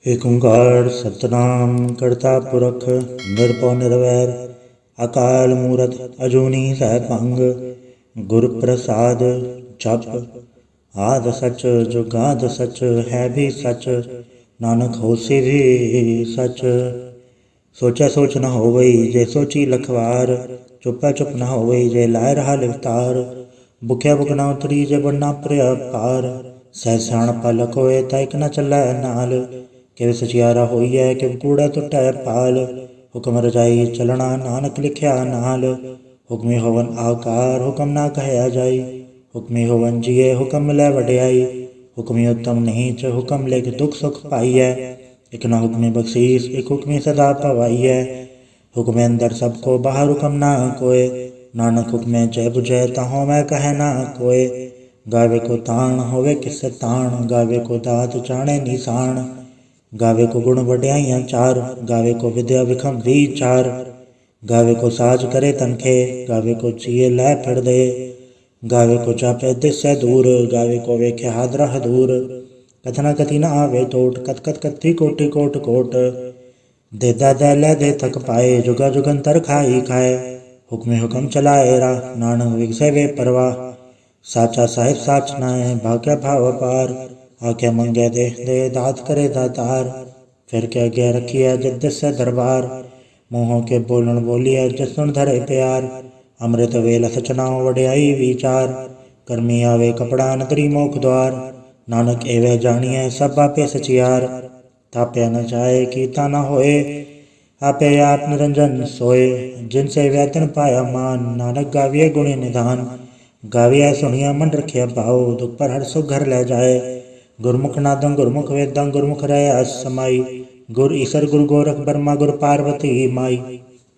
ਏਕ ਓਂਕਾਰ ਸਤਿਨਾਮ ਕਰਤਾ ਪੁਰਖ ਨਿਰਭਉ ਨਿਰਵੈਰ ਅਕਾਲ ਮੂਰਤ ਅਜੂਨੀ ਸੈਭੰ ਗੁਰ ਪ੍ਰਸਾਦ ਜਪ ਆਦਿ ਸਚ ਜੁਗਾਦਿ ਸਚ ਹੈ ਵੀ ਸਚ ਨਾਨਕ ਹੋਸੀ ਵੀ ਸਚ। ਸੋਚੈ ਸੋਚ ਨ ਹੋਵਈ ਜੇ ਸੋਚੀ ਲਖਵਾਰ ਚੁੱਪੈ ਚੁੱਪ ਨ ਹੋਵਈ ਜੇ ਲਾਇ ਰਹਾ ਲਿਵਤਾਰ ਭੁਖਿਆ ਭੁਖ ਨ ਉਤਰੀ ਜੇ ਬੜਨਾ ਪ੍ਰਿਆ ਪਾਰ ਸਹਿ ਸਿਆਣਪ ਲਖ ਹੋਏ ਤਾਂ ਇਕ ਨ ਚੱਲੈ ਨਾਲ ਕਿਵ ਸਚਿਆਰਾ ਹੋਈਐ ਕਿਵ ਕੂੜੈ ਟੁੱਟੈ ਪਾਲ ਹੁਕਮ ਰਜਾਈ ਚਲਣਾ ਨਾਨਕ ਲਿਖਿਆ ਨਾਲ ਹੁਕਮੇ ਹੋਵਨ ਆਕਾਰ ਹੁਕਮ ਨਾ ਕਹਿਆ ਜਾਈ ਹੁਕਮੇ ਹੋਵਨ ਜੀਏ ਹੁਕਮ ਮਿਲੈ ਵਡਿਆਈ ਹੁਕਮੇ ਉੱਤਮ ਨੀਚ ਹੁਕਮ ਲਿਖ ਦੁਖ ਸੁਖ ਪਾਈਐ ਇਕ ਨ ਹੁਕਮੇ ਬਖਸ਼ੀਸ ਇਕ ਹੁਕਮੇ ਸਦਾ ਭਵਾਈਐ ਹੁਕਮੇ ਅੰਦਰ ਸਭ ਕੋ ਬਾਹਰ ਹੁਕਮ ਨਾ ਕੋਏ ਨਾਨਕ ਹੁਕਮੇ ਜੈ ਬੁਝੈ ਤਾਹੋਂ ਮੈਂ ਕਹਿ ਨਾ ਕੋਏ ਗਾਵੇ ਕੋ ਤਾਣ ਹੋਵੇ ਕਿਸੇ ਤਾਣ ਗਾਵੇ ਕੋ ਦਾਤ ਜਾਣੇ ਨਿਸ਼ਾਨ ਗਾਵੇ ਕੋ ਗੁਣ ਵਡਿਆਈਆਂ ਚਾਰ ਗਾਵੇ ਕੋ ਵਿਦਿਆ ਵਿਖਮ ਵਿਚਾਰ ਗਾਵੇ ਕੋ ਸਾਜ ਕਰੇ ਤਨਖੇ ਗਾਵੇ ਕੋ ਚੀਏ ਲੈ ਫਿਰਦੇ ਗਾਵੇ ਕੋ ਚਾਪੇ ਦਿਸੈ ਦੂਰ ਗਾਵੇ ਕੋ ਵੇਖੇ ਹਾਦਰਾ ਹਦੂਰ ਕਥਨਾ ਕਥੀ ਨ ਆਵੇ ਟੋਟ ਕਤ ਕਤ ਕਥੀ ਕੋਟਿ ਕੋਟ ਕੋਟ ਦੇਦਾ ਦੈ ਲੈ ਦੇ ਥਕ ਪਾਏ ਜੁਗਾ ਜੁਗੰਤਰ ਖਾਈ ਖਾਏ ਹੁਕਮੇ ਹੁਕਮ ਚਲਾਏ ਰਾ ਨਾਨਕ ਵਿਗਸੇ ਵੇ ਪਰਵਾਹ ਸਾਚਾ ਸਾਹਿਬ ਸਾਚ ਨਾਏ ਭਾਗਿਆ ਭਾਵ ਪਾਰ ਆਖਿਆ ਮੰਗਿਆ ਦੇ ਦਾਤ ਕਰੇ ਦਾਤਾਰ ਫਿਰ ਕੇ ਅੱਗੇ ਰੱਖਿਆ ਜਦ ਦਿਸੈ ਦਰਬਾਰ ਮੂੰਹੋਂ ਕੇ ਬੋਲਣ ਬੋਲਿਆ ਜਦ ਸੁਣ ਧਰੇ ਪਿਆਰ ਅੰਮ੍ਰਿਤ ਵੇਲ ਸਚਨਾਉ ਵਡਿਆਈ ਵਿਚਾਰ ਕਰਮੀ ਆਵੇ ਕਪੜਾ ਨਦਰੀ ਮੋਖ ਦੁਆਰ ਨਾਨਕ ਐਵੇਂ ਜਾਣੀਐ ਸਭ ਆਪੇ ਸਚਿਆਰ ਤਾਪਿਆ ਨ ਜਾਏ ਕੀਤਾ ਨ ਹੋਏ ਆਪੇ ਆਪ ਨਿਰੰਜਨ ਸੋਏ ਜਿਨ ਸੇਵਿਆ ਤਿਨ ਪਾਇਆ ਮਾਨ ਨਾਨਕ ਗਾਵੀਏ ਗੁਣੀ ਨਿਧਾਨ ਗਾਵੀਐ ਸੁਣੀਆ ਮਨ ਰਖਿਆ ਭਾਉ ਦੁਖ ਪਰ ਹਰ ਸੁਖ ਘਰ ਲੈ ਜਾਏ ਗੁਰਮੁਖ ਨਾਦੰ ਗੁਰਮੁਖ ਵੇਦੰ ਗੁਰਮੁਖ ਰਹਿ ਅਸ ਸਮਾਈ ਗੁਰ ਈਸਰ ਗੁਰ ਗੋਰਖ ਬਰਮਾ ਗੁਰ ਪਾਰਵਤੀ ਮਾਈ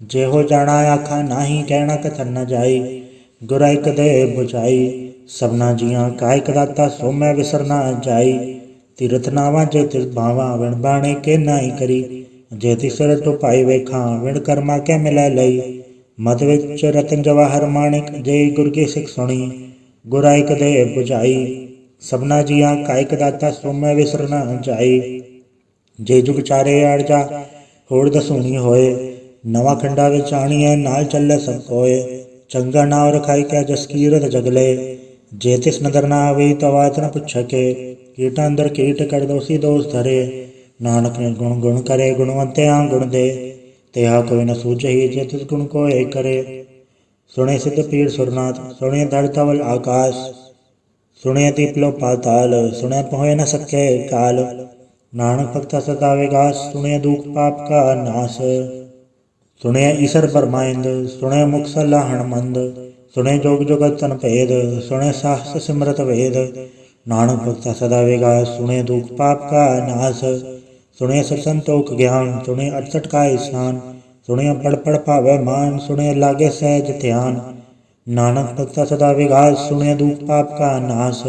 ਜਿਹੋ ਜਾਣਾ ਆਖਾ ਨਾਹੀ ਕਹਿਣਾ ਕਥਨ ਨ ਜਾਈ ਗੁਰ ਇਕ ਦੇ ਬੁਝਾਈ ਸਭਨਾ ਜੀਆਂ ਕਾ ਇਕ ਦਾਤਾ ਸੋ ਮੈਂ ਵਿਸਰ ਨਾ ਜਾਈ ਤੀਰਥ ਨਾਵਾਂ ਜੇ ਤਿਸ ਭਾਵਾਂ ਵਿਣ ਬਾਣੇ ਕੇ ਨਾਹੀ ਕਰੀ ਜੇ ਤਿਸਰ ਟੁ ਪਾਈ ਵੇਖਾਂ ਵਿਣ ਕਰਮਾ ਕੇ ਮਿਲੈ ਲਈ ਮਤ ਵਿੱਚ ਰਤਨ ਜਵਾਹਰ ਮਾਣਿਕ ਜੇ ਗੁਰ ਕੀ ਸਿੱਖ ਸੁਣੀ ਗੁਰ ਇਕ ਦੇ ਬੁਝਾਈ ਸਭਨਾ ਜੀਆਂ ਕਾ ਇਕ ਦਾਤਾ ਸੋ ਮੈਂ ਵਿਸਰ ਨਾ ਜਾਈ ਜੇ ਜੁਗ ਚਾਰੇ ਆੜ ਜਾ ਹੋੜ ਦਸੂਣੀ ਹੋਏ ਨਵਾਂ ਖੰਡਾ ਵਿੱਚ ਆਣੀਐ ਨਾਲ ਚੱਲੇ ਸਭ ਕੋਏ ਚੰਗਾ ਨਾਮ ਰਖਾਈ ਕੈ ਜਸ ਕੀਰਤ ਜਗਲੇ ਜੇ ਤਿਸ ਨਦਰ ਨਾ ਆਵੇ ਤਾਂ ਬਾਤ ਨ ਪੁੱਛ ਕੇ ਕੀਟਾਂ ਅੰਦਰ ਕੀਟ ਕਰ ਦੋਸੀ ਦੋਸ ਧਰੇ ਨਾਨਕ ਨੇ ਗੁਣ ਗੁਣ ਕਰੇ ਗੁਣਵੰਤਿਆਂ ਗੁਣ ਦੇ ਤਿਹਾ ਕੋਈ ਨ ਸੂਝਈ ਜੇ ਤਿਸ ਗੁਣ ਕੋਏ ਕਰੇ ਸੁਣੇ ਸਿੱਧ ਪੀਰ ਸੁਰਨਾਥ ਸੁਣੇ ਧਰ ਧਵਲ ਆਕਾਸ਼ ਸੁਣੇ ਦੀਪਲੋ ਪਾਤਾਲ ਸੁਣੇ ਪਹੁਏ ਨ ਸਕੇ ਕਾਲ ਨਾਨਕ ਭਗਤਾ ਸਦਾ ਵਿਗਾਸ ਸੁਣੇ ਦੁਖ ਪਾਪ ਕਾ ਨਾਸ ਸੁਣੇ ਈਸਰ ਪਰਮਾਇੰਦ ਸੁਣੇ ਮੁਖ ਸਲਾਹਣ ਮੰਦ ਸੁਣੇ ਜੋਗ ਜੁਗਤ ਤਨ ਭੇਦ ਸੁਣੇ ਸਾਹਸ ਸਿਮਰਤ ਵੇਦ ਨਾਨਕ ਭਗਤਾ ਸਦਾ ਵਿਗਾਸ ਸੁਣੇ ਦੁਖ ਪਾਪ ਕਾ ਨਾਸ ਸੁਣੇ ਸਤ ਸੰਤੋਖ ਗਿਆਨ ਸੁਣੇ 68 ਕਾ ਇਸਨਾਨ ਸੁਣੇ ਪੜ ਪੜ ਭਾਵੇ ਮਾਨ ਸੁਣੇ ਲਾਗੇ ਸਹਿਜ ਧਿਆਨ ਨਾਨਕ ਭਗਤਾ ਸਦਾ ਵਿਗਾਸ ਸੁਣੇ ਦੁਖ ਪਾਪ ਕਾ ਨਾਸ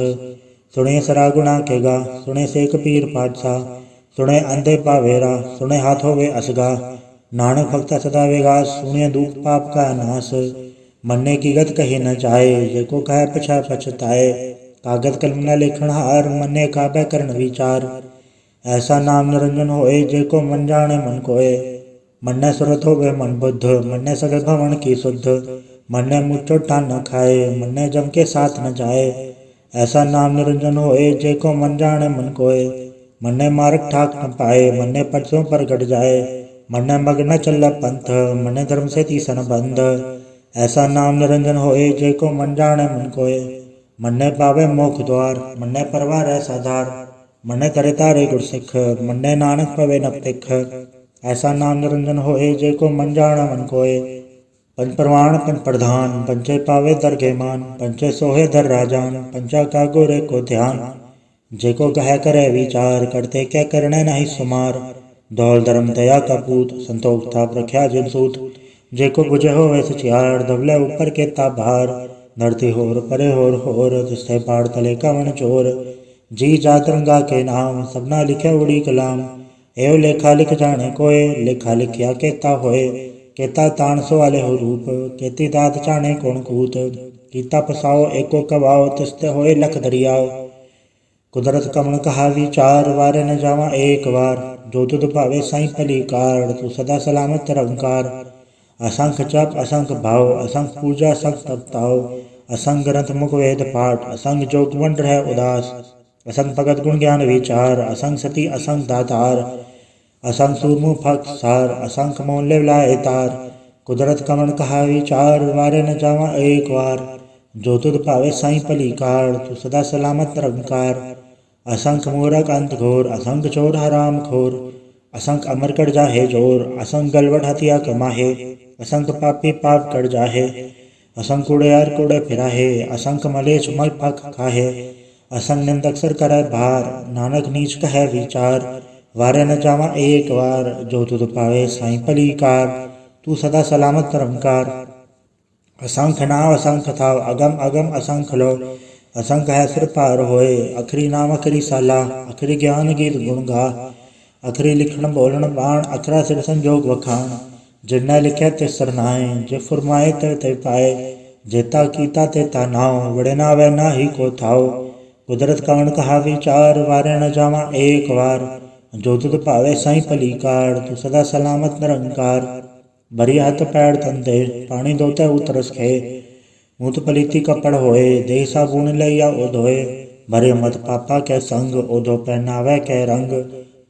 ਸੁਣੇ ਸਰਾ ਗੁਣਾ ਕੇ ਗਾ ਸੁਣੇ ਸੇਖ ਪੀਰ ਪਾਤਸ਼ਾਹ ਸੁਣੇ ਅੰਧੇ ਭਾਵੇਰਾ ਸੁਣੇ ਹਾਥ ਹੋਵੇ ਅਸਗਾ ਨਾਨਕ ਭਗਤਾ ਸਦਾ ਵਿਗਾਸ ਸੁਣੇ ਦੁਖ ਪਾਪ ਕਾ ਨਾਸ ਮੰਨੇ ਕੀ ਗਤ ਕਹੀ ਨ ਜਾਏ ਜੇ ਕੋ ਕਹੈ ਪਛਾ ਪਛਤਾਏ ਕਾਗਦ ਕਲਮ ਨ ਲਿਖਣ ਹਾਰ ਮੰਨੇ ਕਾਬੈ ਕਰਨ ਵਿਚਾਰ ਐਸਾ ਨਾਮ ਨਿਰੰਜਨ ਹੋਏ ਜੇ ਕੋ ਮਨ ਜਾਣੇ ਮਨ ਕੋਏ ਮੰਨੇ ਸੁਰਤ ਹੋਵੇ ਮਨ ਬੁੱਧ ਮੰਨੇ ਸਗਲ ਭਵਨ ਕੀ ਸੁਧ ਮੰਨੇ ਮੁੱਚੋ ਟਾਨ ਨ ਖਾਏ ਮੰਨੇ ਜਮ ਕੇ ਸਾਥ ਨ ਜਾਏ ਐਸਾ ਨਾਮ ਨਿਰੰਜਨ ਹੋਏ ਜੇ ਕੋ ਮਨ ਜਾਣੇ ਮਨ ਕੋਏ ਮੰਨੇ ਮਾਰਗ ਠਾਕ ਨ ਪਾਏ ਮੰਨੇ ਪਰਸੋਂ ਪ੍ਰਗਟ ਜਾਏ ਮੰਨੇ ਮਗ ਨ ਚੱਲੇ ਪੰਥ ਮੰਨੇ ਧਰਮ ਸੇ ਤੀਸਨ ਬੰਧ ਐਸਾ ਨਾਮ ਨਿਰੰਜਨ ਹੋਏ ਜੇ ਕੋ ਮਨ ਜਾਣੇ ਮਨ ਕੋਏ ਮੰਨੇ ਪਾਵੇ ਮੋਖ ਦੁਆਰ ਮੰਨੇ ਪਰਵਾਰ ਹੈ ਸਾਧਾਰ ਮੰਨੇ ਤਰੇ ਤਾਰੇ ਗੁਰਸਿੱਖ ਮੰਨੇ ਨਾਨਕ ਪਵੇ ਨ ਭਿਖ ਐਸਾ ਨਾਮ ਨਿਰੰਜਨ ਹੋਏ ਜੇ ਕੋ ਮਨ ਜਾਣੇ ਮਨ ਕੋਏ ਪੰਜ ਪ੍ਰਵਾਨ ਪੰਜ ਪ੍ਰਧਾਨ ਪੰਚੇ ਪਾਵੇ ਦਰਗੇ ਮਾਨ ਪੰਚੇ ਸੋਹੇ ਧਰ ਰਾਜਾਨ ਪੰਚਾ का गोरे को ध्यान जे को कह करे विचार करते क्या करने नहीं सुमार दौल धर्म दया का पूत संतोख था प्रख्या जिन सूत जे को बुझे हो वैसे चियार दबले ऊपर के ताभार धरती होर परे होर तिस्ते पाड़ तले का वन चोर जी जात रंगा के नाम सबना लिखे उड़ी कलाम एव लेखा लिख जाने कोय लेखा लिखिया केता होए केता तान सो वाले हो रूप केती दात चाणे कौन कूत कीता पसाओ एको कवाओ तिस्ते होए लख दरियाओ कुदरत कमण कहा विचार, वारे न जावा एक बार। जो तुध भावे साई भली कार, तू सदा सलामत निरंकार। असंख जप असंख भाव, असंख पूजा असंख तप ताओ। असंख ग्रंथ मुख वेद पाठ, असंख जोग वंड रह उदास। असंख भगत गुण ज्ञान विचार, असंख सती असंख दातार। असंख सूरमु भक्त सार, असंख मोल लेवलाए तार। कुदरत कमण कहा विचार, वारे न जावा एक बार। जो तुध भावे साई भली कार, तू सदा सलामत निरंकार। असंख मूरख अंत घोर, असंख चोर हराम खोर। असंख अमर कर जाहे जोर, असंख गलवट हथिया कमाहे। असंख पापी पाप कर जाहे, असंख कूड़ेयार कूड़े फिराहे। असंख मलेच मल पख खाहे, असंख निंदक सर करे भार। नानक नीच कहे विचार, वारे न जावा एक बार। जो तुध पावे साई भली कार, तू सदा सलामत निरंकार। असंख नाव असंख थाव, अगम अगम असंख लो। असंख है सिर पार होए, अखरी नाम अखरी साला। अखरी ज्ञान गीत गुण गा, अखरी लिखण बोलण बाण। अखरा सिर संजोग वखाण, जिन्नै लिखै तिस सरनाए। जे फुरमाए ते पाए, जेता कीता तेता नाव। बड़े नावै नाही को थाओ, कुदरत कमण कहा विचार, वारे न जावा एक बार। जो तुध भावे साई भली कार, तू सदा सलामत निरंकार। भरी हथ पैर तन दे, पानी धोते उतरस खे। मूत पलीती कपड़ होए, देह साबुन लइया ओ धोए। भरे मत पापा कै संग, ओधो पहनावे कै रंग।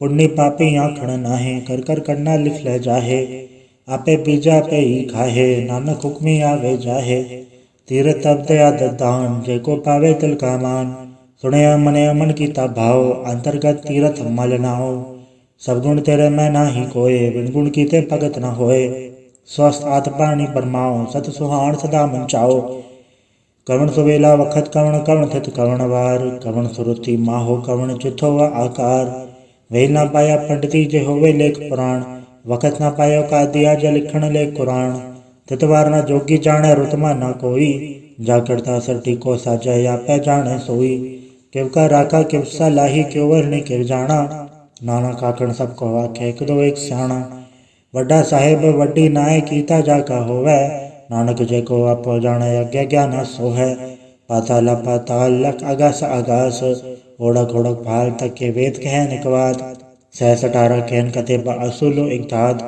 पुण्य पापी आखण नाहे, कर कर करना लिख ले जाहे। आपे बीजा पे ही खाहे, नानक हुक्मी आवे जाहे। तीरथ तप दया दान, जेको पावे तिल का मान। सुने मने मन कीता भाव, अंतर्गत तीरथ मल नाओ। सब गुण तेरे मैं नाही कोय, बिन गुण कीते भगत न होए। स्वस्थ आत पाणी परमाओ, सत सुहाण सदा मन चाओ। कवण सुवेला वखत कवण, कवण थित कवण वार। कवण सुरुति माहो कवण, चिथो व आकार। वेल न पाया पंडिती जे होवे लेख पुराण। वखत न पायो का दिया जे लिखण लेख कुरान। तितवार न जोगी जाने, रुतमा न कोई। जा करता सरटी को साजय, या पै जाने सोई। किव का राखा किव सलाही, क्यों वरणी किव जाना। नाना काकण सब को आखे, एक दो एक स्याणा। वड्डा साहेब वड्डी नाय, कीता जाका होवै। नानक जे को आपो जाने, अज्ञा ज्ञान सो है। पाताल पाताल लख आगास आगास, ओढ़क ओढ़क भाल तक के वेद कह निकवाद। सहस 18 कहन कते असुलो एक दाद।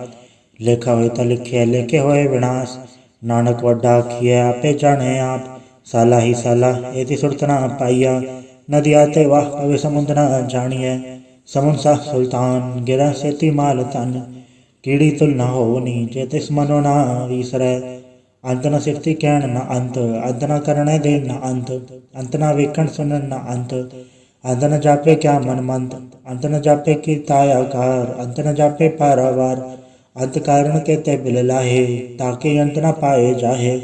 लेखा होए त लिखे, लेखे होए विनाश। नानक वड्डा आखिए, आपे जाने आप। साला ही साला एति सुरत न पाइया, नदी आते वाह पवे समुद्र न जानिए। समुन सा सुल्तान, गिरा सेती माल तन। कीड़ी तुल न होनी, जे तिस मनो न विसरै। अंत न सिरती कहण न अंत, अंत न करणे दे न अंत। अंत न वेखण सुनन न अंत, अंत न जापे क्या मन मंत। अंत न जापे की तायाकार, अंत न जापे पारावार। अंत कारण के ते बिल लाहे, ताके अंत न पाए जाहे।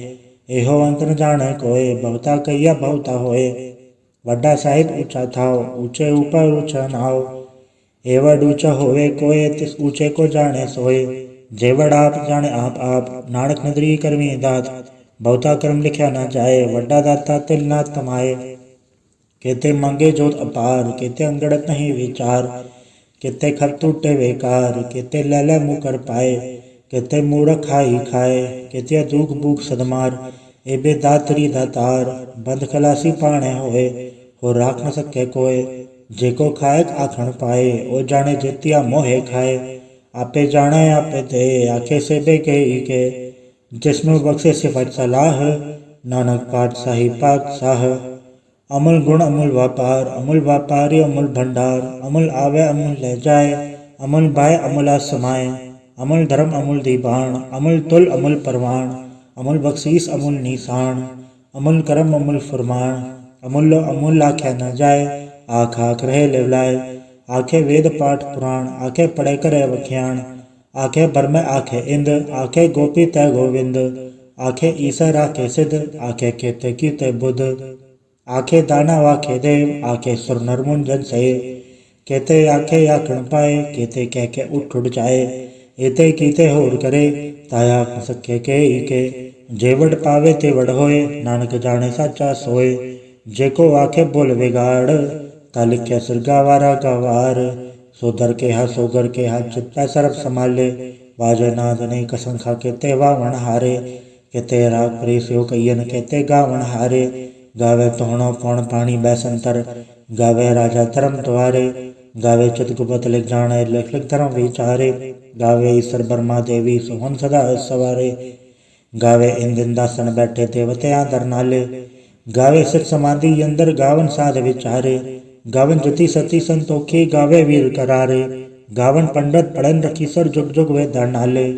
एहो अंत न जाने कोय, बहुता कहिया बहुता होए। वड्डा साहिब ऊंचा थाओ, ऊंचे ऊपर ऊंचा नाओ। एवड ऊंचा होवे कोय, तिस ऊंचे को जाने सोए। जेवड आप जाने आप, नानक नदरी करमी दात। बहुता कर्म लिखा न जाए, वड्डा दाता तिल न तमाए। केते मंगे जोत अपार, केते अंगड़त नहीं विचार। केते खत टूटे बेकार, केते लैले मुकर पाए। केते मूरख खाई खाए, केते दुख भूख सदमार। एबे दातरी दातार, बंद खलासी पाणे होए। हो राख न सके कोय, जेको खाए आखण पाए। ओ जाने जेतिया मोहे खाए, आपे जाने आपे ते। आखे सेबे के ही के, जिसमें बख्शे सिफत सलाह। नानक पातशाही पातशाह। अमूल गुण अमूल व्यापार, अमूल व्यापारी अमूल भंडार। अमूल आवे अमूल ले जाए, अमूल बाय अमूला समाए। अमूल धर्म अमूल दीवान, अमूल तुल अमूल परवान। अमूल बख्शीस अमूल निशान, अमूल करम अमूल फुरमान। अमूल्य अमूल आखे न जाए, आख आख रहे लेवलाए। आखे वेद पाठ पुराण, आखे पढ़े करे वख्याण। आखे बरमे आखे इंद, आखे गोपी तय गोविंद। आखे ईसर आखे सिद्ध, आखे केते कीते बुध। आखे दाना वाखे देव, आखे सुर नर मुंजन से। केते आखे आखण पाए, केते कह के उठ उठ जाए। एते कीते होर करे, ताया आख सके के ही के। जेवड पावे तेवड होए, नानक जाने साचा सोए। जेको आखे बोल बिगाड़, ता लिखे सिरगा वारा गवार। सोदर के हा सोगर के हा, चित्ता सरब संभाले। बाजे नाद ने कसंखा केते वावण हारे। केते राग प्रेसियो कयन केते गावण हारे। गावे तोहणो पौण पाणी बैसंतर, गावे राजा धर्म द्वारे, गावे चितगुप्त लिख जाने लिख लिख धर्म विचारे, गावे ईश्वर ब्रह्मा देवी सोहन सदा सवारे, गावे इंदिन दासन बैठे देवत्या दर नाले, गावे सिख समाधि अंदर गावन साध विचारे, गावन जति सती संतोखी गावे वीर करारे, गावन पंडित पढ़न रखीसर जुग जुग वे दर नाले,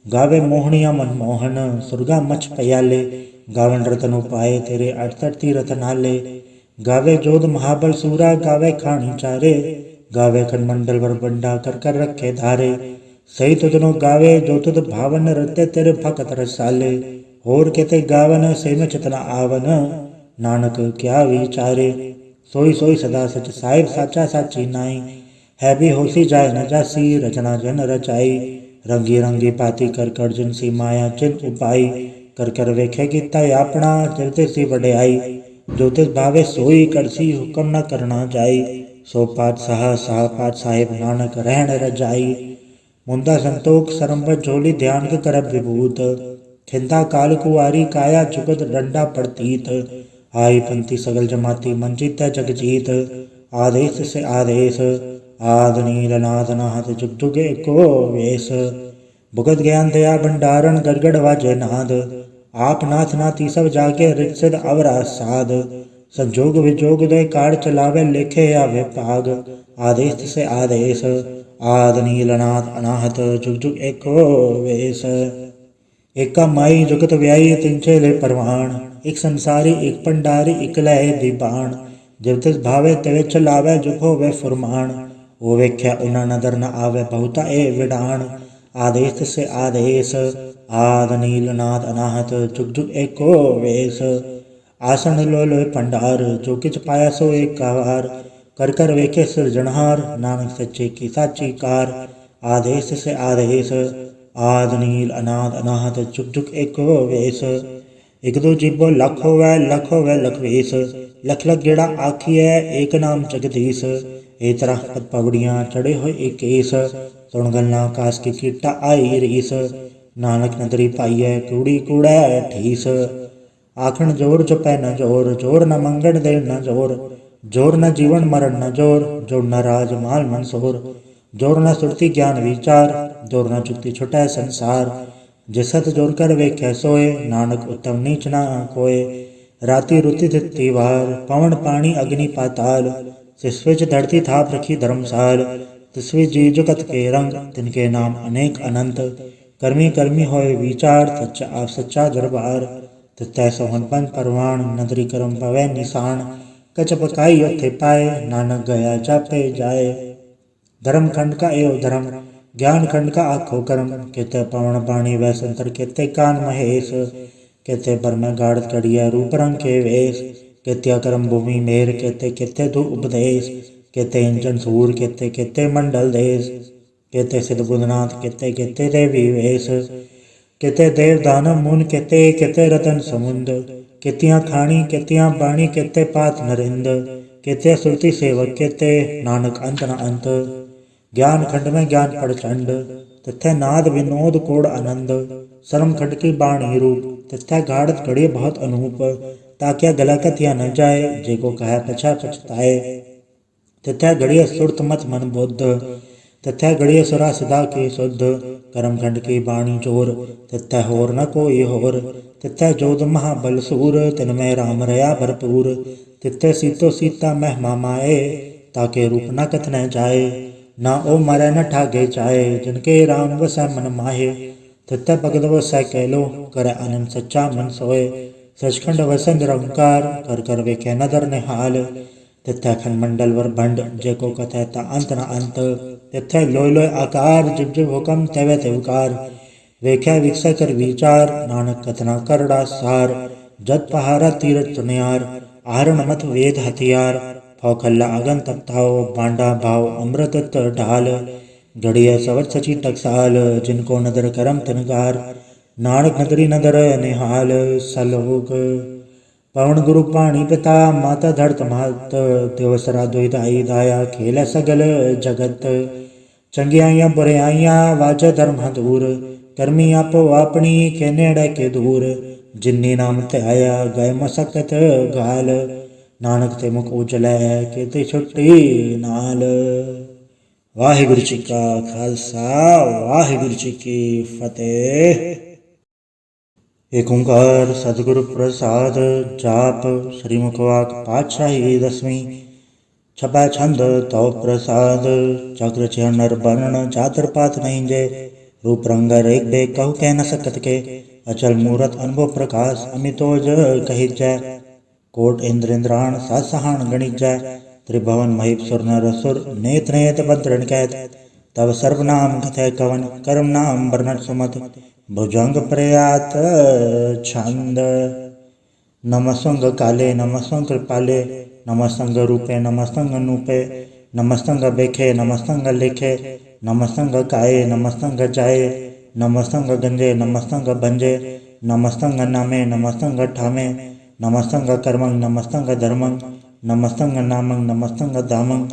गावे मोहनिया मनमोहन सुरगा मछ पयाले, गावन रतन उपाय तेरे 68 तीरथ नाले, गावे जोध महाबल सूरा गावे खानी चारे, गावे खंडमंडल वर बंडा कर कर रखे धारे, सही तुदनो गावे जो तुद भावन रते तेरे भगत रसाले, होर केते गावन से में चितना आवन, नानक क्या विचारे, सोई सोई सदा सच साहिब साचा साची नाई, है भी होसी जाय न जासी रचना जन रचाई, रंगी रंगी पाती कर कर जिनसी माया चिन उपाई, कर कर वेखे कीता अपना जलते सी वड्याई, जो तिस भावे सोई करसी हुक्म न करना जाई, सो पातशाह साह पात साहिब नानक रहन रजाई, मुंदा संतोख सरम्भ झोली ध्यान के करब विभूत, खिंदा काल कुआरी काया जुगत डंडा प्रतीत, आई पंथी सगल जमाती मंजित जग जीत, आदेश से आदेश आद नील नाद नाहत जुग जुग एको वेश, भुगत ज्ञान दया भंडारण गड़गड़ वाजे नाद, आप नाथ नाथी सब जाके रित सिद्ध अवरा साध, संजोग विजोग दे कार चलावे लेखे आवे पाग, आदेश से आदेश आद नील नाद अनाहत जुग जुग एको वेश, एका माई जुगत व्याई तिंचे ले परवान, एक संसारी एक पंडारी एक लय दीबान, जब तिस भावे तवे चलावे जुग होवे फुरमान, ओ वेख्या उना नदर न आवे बहुता ए विडान, आदेश से आदेश आद नील नाद अनाहत जुग जुग एको वेश, आसन लो लो पंडार जो किच पाया सो एक कार, कर कर वेखे सिरजनहार नानक सच्चे की साची कार, आदेश से आदेश आद नील अनाद अनाहत जुग जुग एको वेश, एक दो जीबो लख होवै लख वेश, लख लख गेड़ा आखिए एक नाम जगदीश, ए तरह पद पगड़ियाँ चढ़े हुए एक केस, सुन गल्ला कास की कीटा आई रीस, नानक नदरी पाइए कूड़ी कूड़ा ठीस, आखण जोर चुपै न जोर, जोर न मंगण दे न जोर, जोर न जीवन मरण न जोर, जोर न राज माल मनसोर, जोर न सुरती ज्ञान विचार, जोर न चुक्ति छुटै संसार, जिसत जोर कर वेख्या सोए, नानक उत्तम नीच न कोय, राति रुति तिथि वार, पवन पानी अग्नि पाताल, सिस्विच धरती थाप रखी धर्मसाल, तिस्वी जी जुगत के रंग, तिनके नाम अनेक अनंत, कर्मी कर्मी होए विचार, सच्चा आप सच्चा दरबार, तितै सोहन पंच परवान, नदरी करम पवै निशान, कच पकाई अथे पाए, नानक गया जापे जाए, धर्म खंड का एव धर्म, ज्ञान खंड का आखो कर्म, केते पवन पानी वै संतर केते कान महेश, केते पर में गाढ़ कड़िया रूप रंग के वेश, केते कर्म भूमि मेर, केते केते धु उपदेश, केते इंजन सूर, केते केते मंडल देश, केते सिद्ध बुधनाथ, केते केते देवी वेश, केते देव दानव मुन, केते केते रतन समुंद, केतियाँ खाणी केतियाँ बाणी, केते पात नरिंद, केते सुरती सेवक, केते नानक अंत न अंत, ज्ञान खंड में ज्ञान प्रचंड, तथ्य नाद विनोद कोड आनंद, शर्म खंड की बाणी रूप, तथ्य गाढ़त घड़ी बहुत अनूप, ताकि गलाकत या न जाए, जेको कहे पछा पछताए, तथ्य घड़िया सुरत मत मन बुद्ध, तथ्य घड़िया सुरा सदा के शुद्ध, कर्म खंड की बाणी चोर, तथ्य होर न कोई होर, तथ्य जोध महाबल सूर, तिनमें राम रया भरपूर, तथ्य सीतो सीता महिमा माए, ताके रूप न कथ न जाए, ना ओ मरै न ठागे चाहे, जिनके राम वसै मन माहे, तथ्य भगत वसै कैलो, कर आनंद सच्चा मन सोए, सचखंड वसै निरंकार, कर कर वेखे नदर निहाल, तथ्य खंड मंडल वर भंड, जेको कथै ता अंत न अंत, तथ्य लोय लोय आकार, जिब जिब हुकम तेवे तेवकार, वेख्या विकसै कर विचार, नानक कथना करड़ा सार, जत पहारा तीरथ तुनियार, आहरण मत वेद हथियार, फौखल्ला अगन तपताओ, बांडा भाव अमृत ढाल, घड़िया सवत सची टकसाल, जिनको नदर करम तिनगार, नानक नदरी नदर निहाल, सलोक पवन गुरु पाणी पिता, माता धरत महत, दिवसरा दुहिताई दाया, खेल सगल जगत, चंगियाइयां बुराइयां वाज धर्म दूर, कर्मी आपो अपनी के नेड़े के दूर, जिन्नी नाम ते आया गए मसकत गाल, नानक ते मुख उजलै किते छुट्टी नाल। वाहिगुरु जी का खालसा, वाहिगुरु जी की फतेह। एक ओंकार सतगुरु प्रसाद। जाप श्री मुखवाक पातशाही दसवीं। छपै छंद तो प्रसाद, चक्र छह नर बरण चातर पात नहीं जे। रूप रंग एक बे कहु कह न सकत के, अचल मूरत अनुभव प्रकाश अमितोज कही जय। कोट इंद्र इंद्राण सासहान गणित जय, त्रिभुवन महीप सुर नर असुर नेत नेत बंतरण कैत। तब सर्वनाम कथय कवन कर्म नाम वर्णन सुमत, भुजंग प्रयात छंद। नमस्तंग काले नमस्तंग कृपाले, नमस्तंग रूपे नमस्तंग नूपे, नमस्तंग बेखे नमस्तंग लेखे, नमस्तंग काये नमस्तंग जाये, नमस्तंग गंजे नमस्तंग भंजे, नमस्तंग नामे नमस्तंग ठामे, नमस्तंग कर्मंग नमस्तंग धर्मंग, नमस्तंग नामंग नमस्तंग धामंग,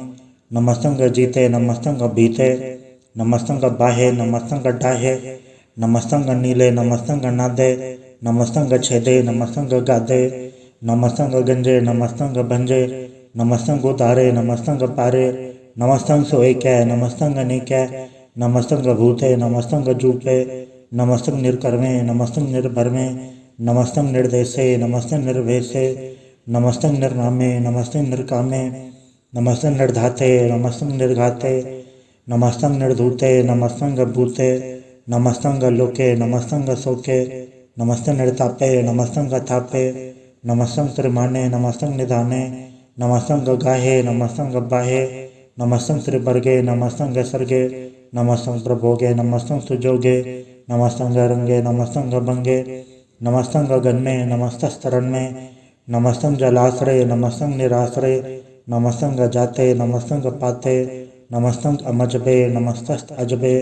नमस्तंग जीते नमस्तंग बीते, नमस्तंग बाहे नमस्तंग डाहे, नमस्तंग नीले नमस्तंग नादे, नमस्तंग छेदे नमस्तंग गादे, नमस्तंग गंजे नमस्तंग भंजे, नमस्तंग उतारे नमस्तंग पारे, नमस्तंग सोएकै नमस्तंग नीकै, नमस्तंग भूते नमस्तंग जूपे, नमस्तंग निर्कर्मे नमस्तंग निर्भरमे, नमस्तंग निर्देशे नमस्तंग निर्भेशे, नमस्तंग निर्नामे नमस्तंग निर्कामे, नमस्तंग निर्धाते नमस्तंग निर्घाते, नमस्तंग निर्धूते नमस्तंग भूते, नमस्तंग लोके नमस्तंग सोके, नमस्तंग निर्तापे नमस्तंग थापे, नमस्तंग त्रिमाने नमस्तंग निधाने, नमस्तंग गाहे नमस्तंग बाहे, नमस्तंग त्रिवर्गे नमस्तंग सर्गे, नमस्तंग प्रभोगे नमस्तंग सुजोगे, नमस्तंग रंगे नमस्तंग भंगे, नमस्तंग गन्मे नमस्तस्तरन्मे, नमस्तंग जलाश्रय नमस्तंग निराश्रय, नमस्तंग जाते नमस्तंग पाते, नमस्तंग अमजबे नमस्तस्त अजबे,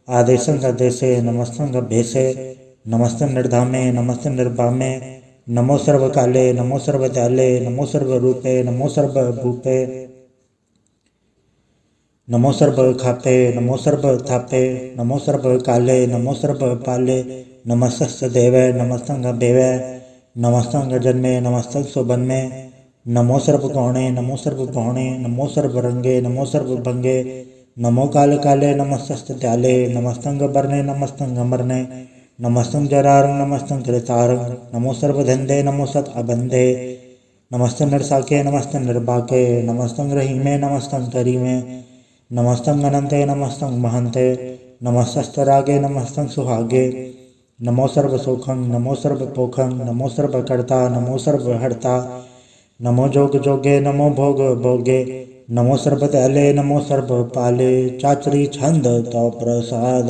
आदेशंग देशे नमस्तंग भेसे, नमस्तंग निर्धामे नमस्तंग निर्भामे, नमो सर्वकाले नमो सर्वदयाले, नमो सर्वरूपे नमो सर्वभूपे, नमो सर्व खापे नमो सर्व थापे, नमो सर्व काले नमो सर्व पाले, नमस्तस्य देवे नमस्तंग बेवे, नमस्तंग जन्मे नमस्तंग सुबन्मे, नमो सर्व गौणे नमो सर्व गौणे, नमो सर्व रंगे नमो सर्व भंगे, नमो काल काले नमस्तस्य त्याले, नमस्तंग बरने नमस्तंग मरने, नमस्तंग जरारंग नमस्तंग त्रितारंग, नमो सर्व धंधे नमो सत अबंधे, नमस्तंग नरसाके नमस्तंग निर्बाके, नमस्तंग रहीमे नमस्तंग करीमे, नमस्तंग अनंते नमस्तंग महंते, नमस्तस्तरागे नमस्तंग सुहागे, नमो सर्व सुखंग नमो सर्व पोखंग, नमो सर्व कर्ता नमो सर्व हर्ता, नमो जोग जोगे नमो भोग भोगे, नमो सर्व दयाले नमो सर्व पाले। चाचरी छंद तो प्रसाद।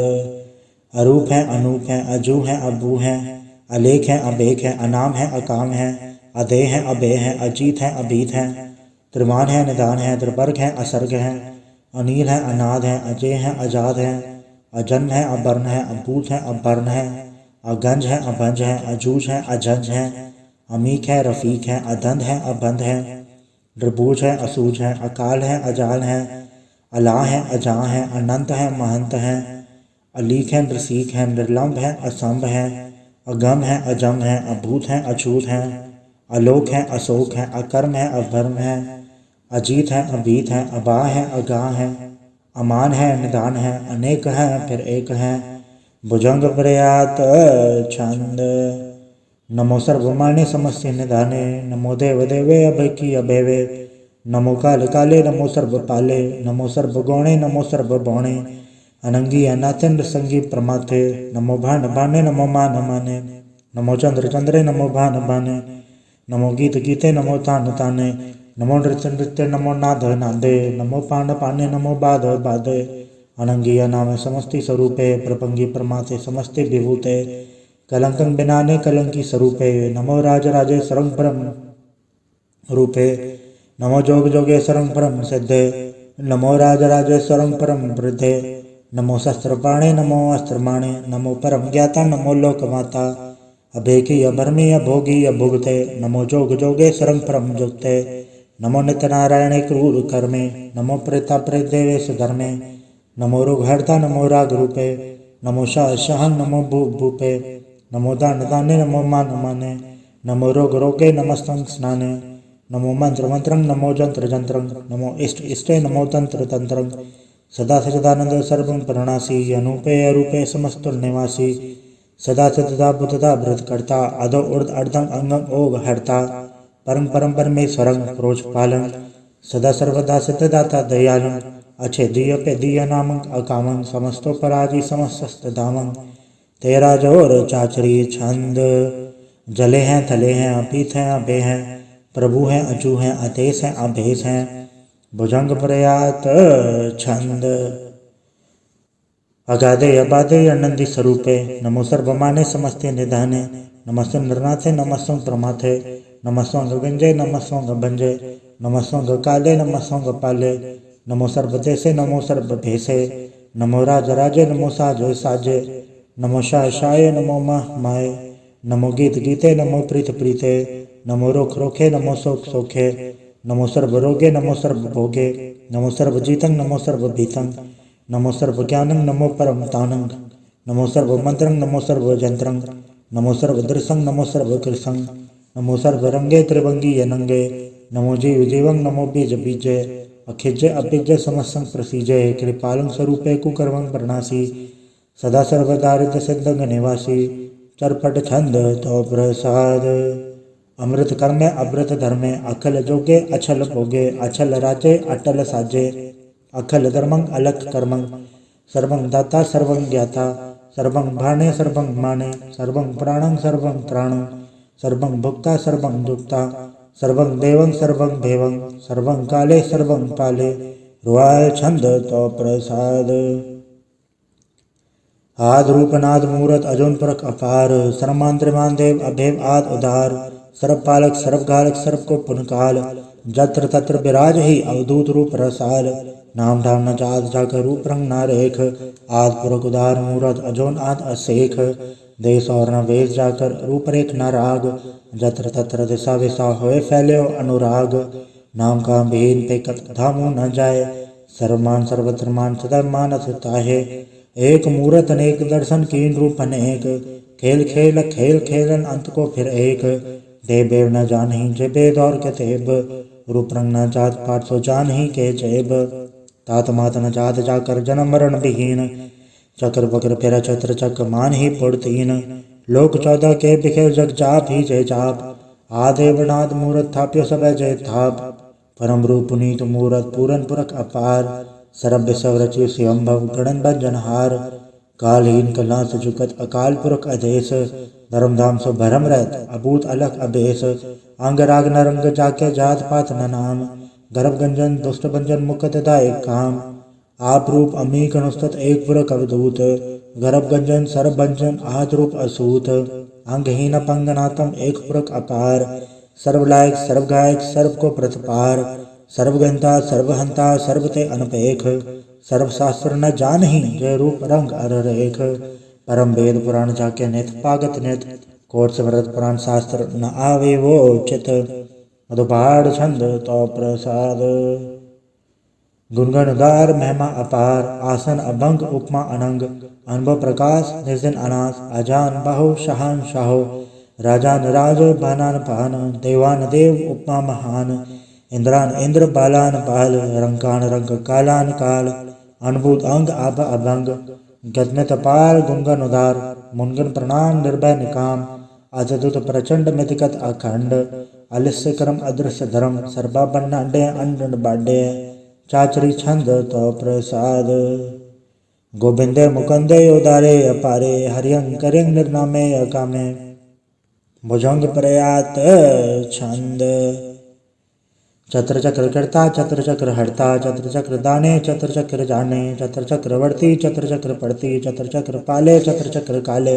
अरूप है अनूप है अजू है अबू है, अलेख है अबेख है अनाम है अकाम है, अदे है अबे है अजीत है अबीत है, त्रिमान है निदान है त्रिवर्ग है असर्ग है, अनील है अनाद है अजय है अजाद है, अजन्म है अबर्ण है अभूत है अबर्ण है, अगंज है अभंज है अजूज है अजंज है, अमीक है रफीक है अधंध है अबंध है, द्रबूज है असूज है अकाल है अजाल है, अला है अजा है अनंत है महंत है, अलीक है नृसीक है निर्लम्ब है असंभ है, अगम है अजम है अभूत है अछूत है, अलोक है अशोक है अकर्म है अभर्म है, अजीत है अभीत है अबा है अगाह है, अमान है निदान है अनेक है फिर एक है, भुजंग प्रयात छंद। नमो सर्वमाने समस्य निधाने, नमो देव देवे अभय की अभेवे, नमो काल काले नमो सर्व पाले, नमो सर्व गौणे नमो सर्व बौणे, अनंगी अनाचंद्र संगी प्रमाथे, नमो भान भाने नमो मान माने, नमो चंद्र चंद्रे नमो भान भाने, नमो गीत गीते नमो तान ताने, नमो नृत्य नृत्य नमो नाद नादे, नमो पान पाने नमो बाद बादे, अनंगी नाम समस्ति स्वरूपे, प्रपंगी प्रमाथे समस्ते विभूते, कलंकं बिनाने कलंकी स्वरूपे, नमो राज राजे सरंग परम रूपे, नमो जोग जोगे सरंग परम सिद्धे, नमो राज राजे सरंग परम वृद्धे, नमो शस्त्रपाणे नमो अस्त्रमाणे, नमो परम ज्ञाता नमो लोकमाता, अभेकी अभर्मी अभोगी अभुगते, नमो जोग जोगे सरंग परम जुगते, नमो नित्य नारायणे क्रूर कर्मे, नमो प्रेता प्रेत देवेश धर्मे, नमो रुघहर्ता नमो राग रूपे, नमो शाह शाह नमो भूप भूपे, नमो दान दाने नमो मान माने नमो रोग रोगे नमस्तंग स्नाने नमो मंत्र मंत्रं नमो जंत्र जंत्रं नमो इष्ट इष्टे नमो तंत्र तंत्रं सदा सचिदानंद सर्वं प्रणासी अनूपे अरूपे समस्तुल निवासी सदा सतदा बुद्धदा भृत करता अधो उर्द अर्धम अंगम ओग हरता परम परम परमेश्वरं प्रोच पालन सदा सर्वदा सिद्धदाता दयालु अच्छे दिय पे दिय नामं अकामं समस्तो पराजी समस्त दामं तेरा जोर चाचरी छंद जले हैं थले हैं अपीत हैं अभे हैं प्रभु हैं अचू हैं अतेश हैं अभेश हैं भुजंग प्रयात छंद अगाधे अबाधे अनंदी स्वरूपे नमो सर्वमाने समस्ते निधाने नमस्ते नरनाथे नमस्ते प्रमाथे नमस्वंग गंजे नमस्वंग भंजे नमस्वंग काले नमस्वंग पाले नमो सर्वदेशे नमो सर्वभेसे नमो राज राजे नमो साजे साजे नमो शाय शाय नमो माह माए नमो गीत गीते नमो प्रीत प्रीते नमो रोख रोखे नमो सोख सोखे नमो सर्व रोगे नमो सर्व भोगे नमो सर्व जीतं नमो सर्व भीतं नमो सर्व ज्ञानं नमो परम तानं नमो सर्व मंत्रं नमो सर्व जंत्रं नमो सर्व दृशं नमो सर्व कृशं नमो सर्व रंगे त्रिभंगी यनंगे नमो जीव जीवं नमो बीज बीजे अखिज अभिज समसं प्रसीजे कृपालं स्वरूपे कुकर्मं प्रणासी सदा सर्वदारिद्र सिद्धंग निवासी चरपट छंद तो प्रसाद अमृत कर्मे अमृत धर्मे अखल जोगे अछल भोगे अछल राजे अटल साजे अखल धर्मं अलख कर्मं सर्वं दाता सर्वं ज्ञाता सर्वं भाणे सर्वं माने सर्वं प्राणं सर्वं त्राणं सर्वं भुक्ता सर्वं दुक्ता सर्वं देवं सर्वं भेवं सर्वं काले सर्वं पाले रुआय छंद तो प्रसाद आद रूपनाद मूरत अजोन परक अपार सर्वमान त्रिमान देव अभेव आद उदार सर्व पालक सर्व घालक सर्व को पुनकाल जत्र तत्र विराज ही अवधूत रूप रसाल नाम धाम न जात जाकर रूप रंग न रेख आद पुरक उदार मूरत अजोन आद असेख देश और न वेश जाकर रूपरेख न राग जत्र तत्र दिशा विशा होए फैले अनुराग नाम का भेद पे कत धामू न जाए सर्वमान सर्वत्र मान सदा मानस ताहे एक मूरत अनेक दर्शन कीन रूप अनेक खेल खेल खेल खेलन अंत को फिर एक देव बेव न जान ही जे बेद और के तेब रूप रंग न जात पाठ सो जान ही के जेब तात मात न जात जाकर जन्म मरण विहीन चक्र बक्र फिर छत्र चक मान ही पुड़तीन लोक 14 के बिखेर जग जाप ही जय जाप आदे वर्णाद मूरत थाप्यो सब जय थाप परम रूप पुनीत मूरत पूरन पुरख अपार सरब विसव रचि स्वयंभव गणन भजनहार कालहीन कला सुजुगत अकाल पुरख अधेश धर्मधाम सो भरम रहत अभूत अलख अभेश अंग राग नरंग जाके जात पात न नाम गर्भ गंजन दुष्ट भंजन मुकत दायक काम आप रूप अमी कणुस्तत एक पुरख अवधूत गर्भ गंजन सर्व भंजन आद रूप असूत अंगहीन पंगनातम एक पुरख अपार सर्व लायक सर्व गायक सर्व को प्रतपार सर्वगंता सर्वहंता सर्वते अनपेख सर्व शास्त्र न जान ही जय रूप रंग अर रेख परम वेद पुराण जाके नित पागत नित कोट समृत पुराण शास्त्र न आवे वो चित मधुबाढ़ छंद तो प्रसाद गुणगणदार महिमा अपार आसन अभंग उपमा अनंग अनुभव प्रकाश निजिन अनास अजान बाहो शहान शाहो राजान राज बानान पान देवान देव उपमा महान इंद्रान इंद्र बालान बाल रंकान रंग कालान काल अनुभूत अंग आभ अभंग गदमित पार गुणगन उदार मुनगन प्रणाम निर्भय निकाम अजदुत प्रचंड मितिकत अखंड अलिस्य करम अदृश्य धर्म सर्वा बन्न अंडे अंड बाडे चाचरी छंद तो प्रसाद गोविंदे मुकंदे उदारे अपारे हरियं करियं निर्नामे अकामे भुजंग प्रयात छंद चत्र चक्र करता चत्र चक्र हरता चत्र चक्र दाने चत्र चक्र जाने चत्र चक्र वर्ती चत्र चक्र पड़ती चत्र चक्र पाले चत्र चक्र काले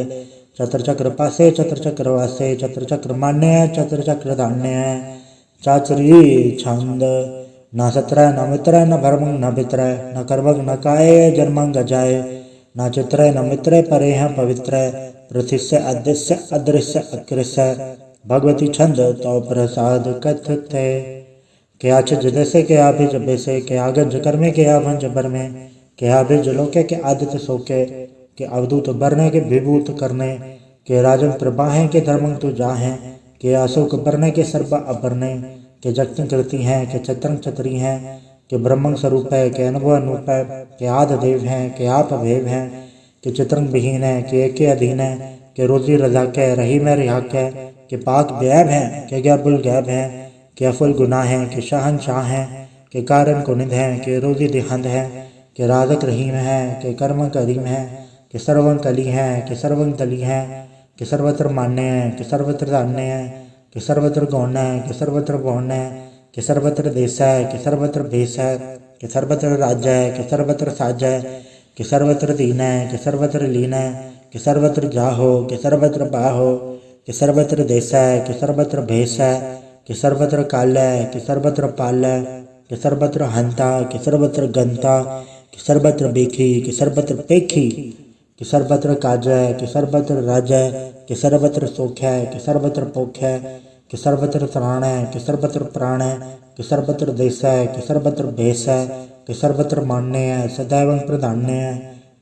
चत्र चक्र पासे चत्र चक्र वासे चत्र चक्र मान्य चत्र चक्र धान्य चाचरी छंद न सत्रय न मित्रय न भरमंग न भित्रय न कर्मंग न काय जन्मंग जाय न चित्रय न मित्रय परे हैं पवित्र पृथिस्य अदृश्य अदृश्य अकृष्य भगवती छंद तो प्रसाद कथित थे क्या छिज जैसे क्या भी जबे से क्या गंज कर्मे क्या भंज बर में क्या भी जलोके के आदित्य सोके के अवधूत बरने के विभूत करने के राजन प्रभा हैं के धर्मं तु जा हैं के अशोक बरने के सर्व अबरने के जगत कृति हैं के चतरंग चतरी हैं के ब्रह्मं स्वरूप है के अनुभव अनूप है के आद देव हैं के आप भेव हैं के चित्रंग विहीन है के एक अधीन है के रोजी रजा के रही में रिहाक है के पाक बैब हैं के गैबुल गैब हैं के अफुल गुनाह हैं के शाहन शाह हैं के कारण कुनिध हैं के रोजी दिहंद हैं के राजक रहीम हैं के कर्म करीम हैं के सर्वं कली हैं के सर्वं तली हैं कि सर्वत्र मान्य है कि सर्वत्र धान्य है कि सर्वत्र गौण है कि सर्वत्र गौण है कि सर्वत्र देश है कि सर्वत्र भेष है कि सर्वत्र राज्य है कि सर्वत्र साज है कि सर्वत्र दीन है कि सर्वत्र लीन है कि सर्वत्र जाहो कि सर्वत्र बाहो कि सर्वत्र देश है कि सर्वत्र भेष है कि सर्वत्र काल है कि सर्वत्र पाल है कि सर्वत्र हंता कि सर्वत्र गंता कि सर्वत्र बेखी कि सर्वत्र पेखी कि सर्वत्र काज है कि सर्वत्र राज है कि सर्वत्र सुख है कि सर्वत्र पोख है कि सर्वत्र त्राण है कि सर्वत्र प्राण है कि सर्वत्र देश है कि सर्वत्र भेष है कि सर्वत्र मान्य है सदैव प्रधान्य है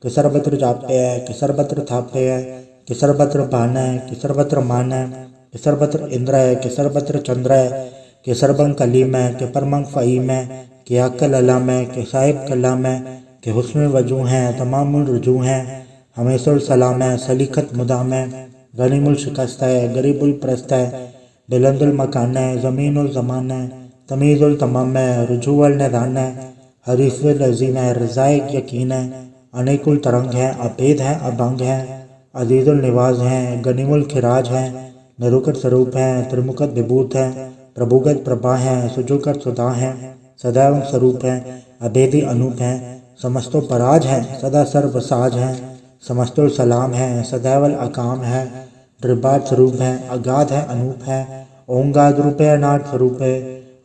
कि सर्वत्र जाप्य है कि सर्वत्र थाप्य है कि सर्वत्र भान है कि सर्वत्र मान है कि सर्वत्र इंद्र है कि सर्वत्र चंद्र है कि सर्वं कलीम है कि परमं फ़हीम है कि अक्ल अलाम है कि साहिब कलाम है कि हुस्न वजू हैं तमामुल रुजू हैं हमेशुल सलाम है सलीखत मुदाम है गनीमुल शिकस्त है गरीबुल प्रस्त है बुलंदुल मकान है ज़मीनुल ज़मान है तमीज़ुल तमाम है रुजूअल निदान है हरीफ़ुल अज़ीम है रज़ाइक यकीन है अनेकुल तरंग है अभेद है अभंग है अजीज़ुल निवाज है गनीमुल खिराज है निरुकत स्वरूप है त्रिमुखत विभूत है प्रभुगत प्रभा है सुजुकत सुधा है सदैव स्वरूप है अभेदी अनूप है समस्तो पराज है सदा सर्वसाज है समस्तुल सलाम है सदैवल अकाम है त्रिपाद स्वरूप है अगाध है अनूप है ओंगाद रूप है अनाथ स्वरूप है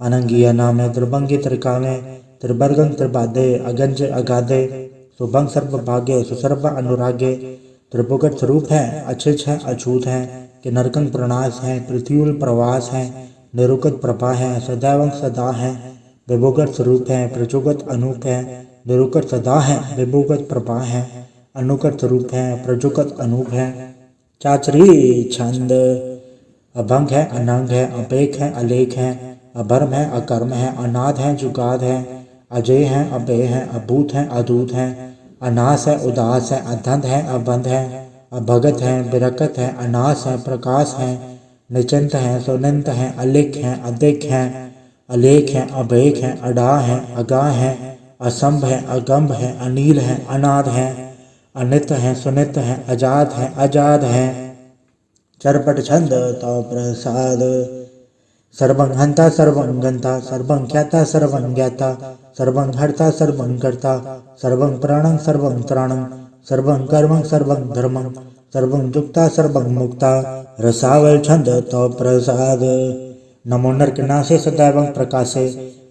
अनंगीय नाम है त्रिभंगी त्रिकामे त्रिवर्गं त्रिपादे अगंज अगाधे सुभंग सर्वभागे सुसर्व अनुरागे त्रिभुगत स्वरूप है अछिच है अछूत है कि नरकंग प्रणास है पृथ्वील प्रवास है निरुकत प्रभा है सदैव सदा है विभुगत स्वरूप है प्रजुगत अनूप है निरुकत सदा है विभुगत प्रभा है अनुकट स्वरूप है प्रजुकत अनूप है चाचरी छंद अभंग है अनंग है अपेक है अलेख है अभर्म है अकर्म है अनाद है जुगाद है अजय है अभय है अभूत है अदूत है अनास है उदास है अधंध है अबंध है अभगत है बिरकत है अनास है प्रकाश है निचंत है सुनंत है अलिख है अधिक है अलेख है अभेक है अडा है अगा है असंभ है अगंभ है अनील है अनाद है अनित है सुनित है अजात है अजाद है चरपट छंद तो प्रसाद सर्वं हंता सर्वं गंता सर्वं ख्याता सर्वं ज्ञाता सर्वं हर्ता सर्वं कर्ता सर्वं प्राणं सर्वं त्राणं सर्वं कर्मं सर्वं धर्मं सर्वं जुक्ता सर्वं मुक्ता रसावल छंद तो प्रसाद नमो नरकनासे सदैवं प्रकाशे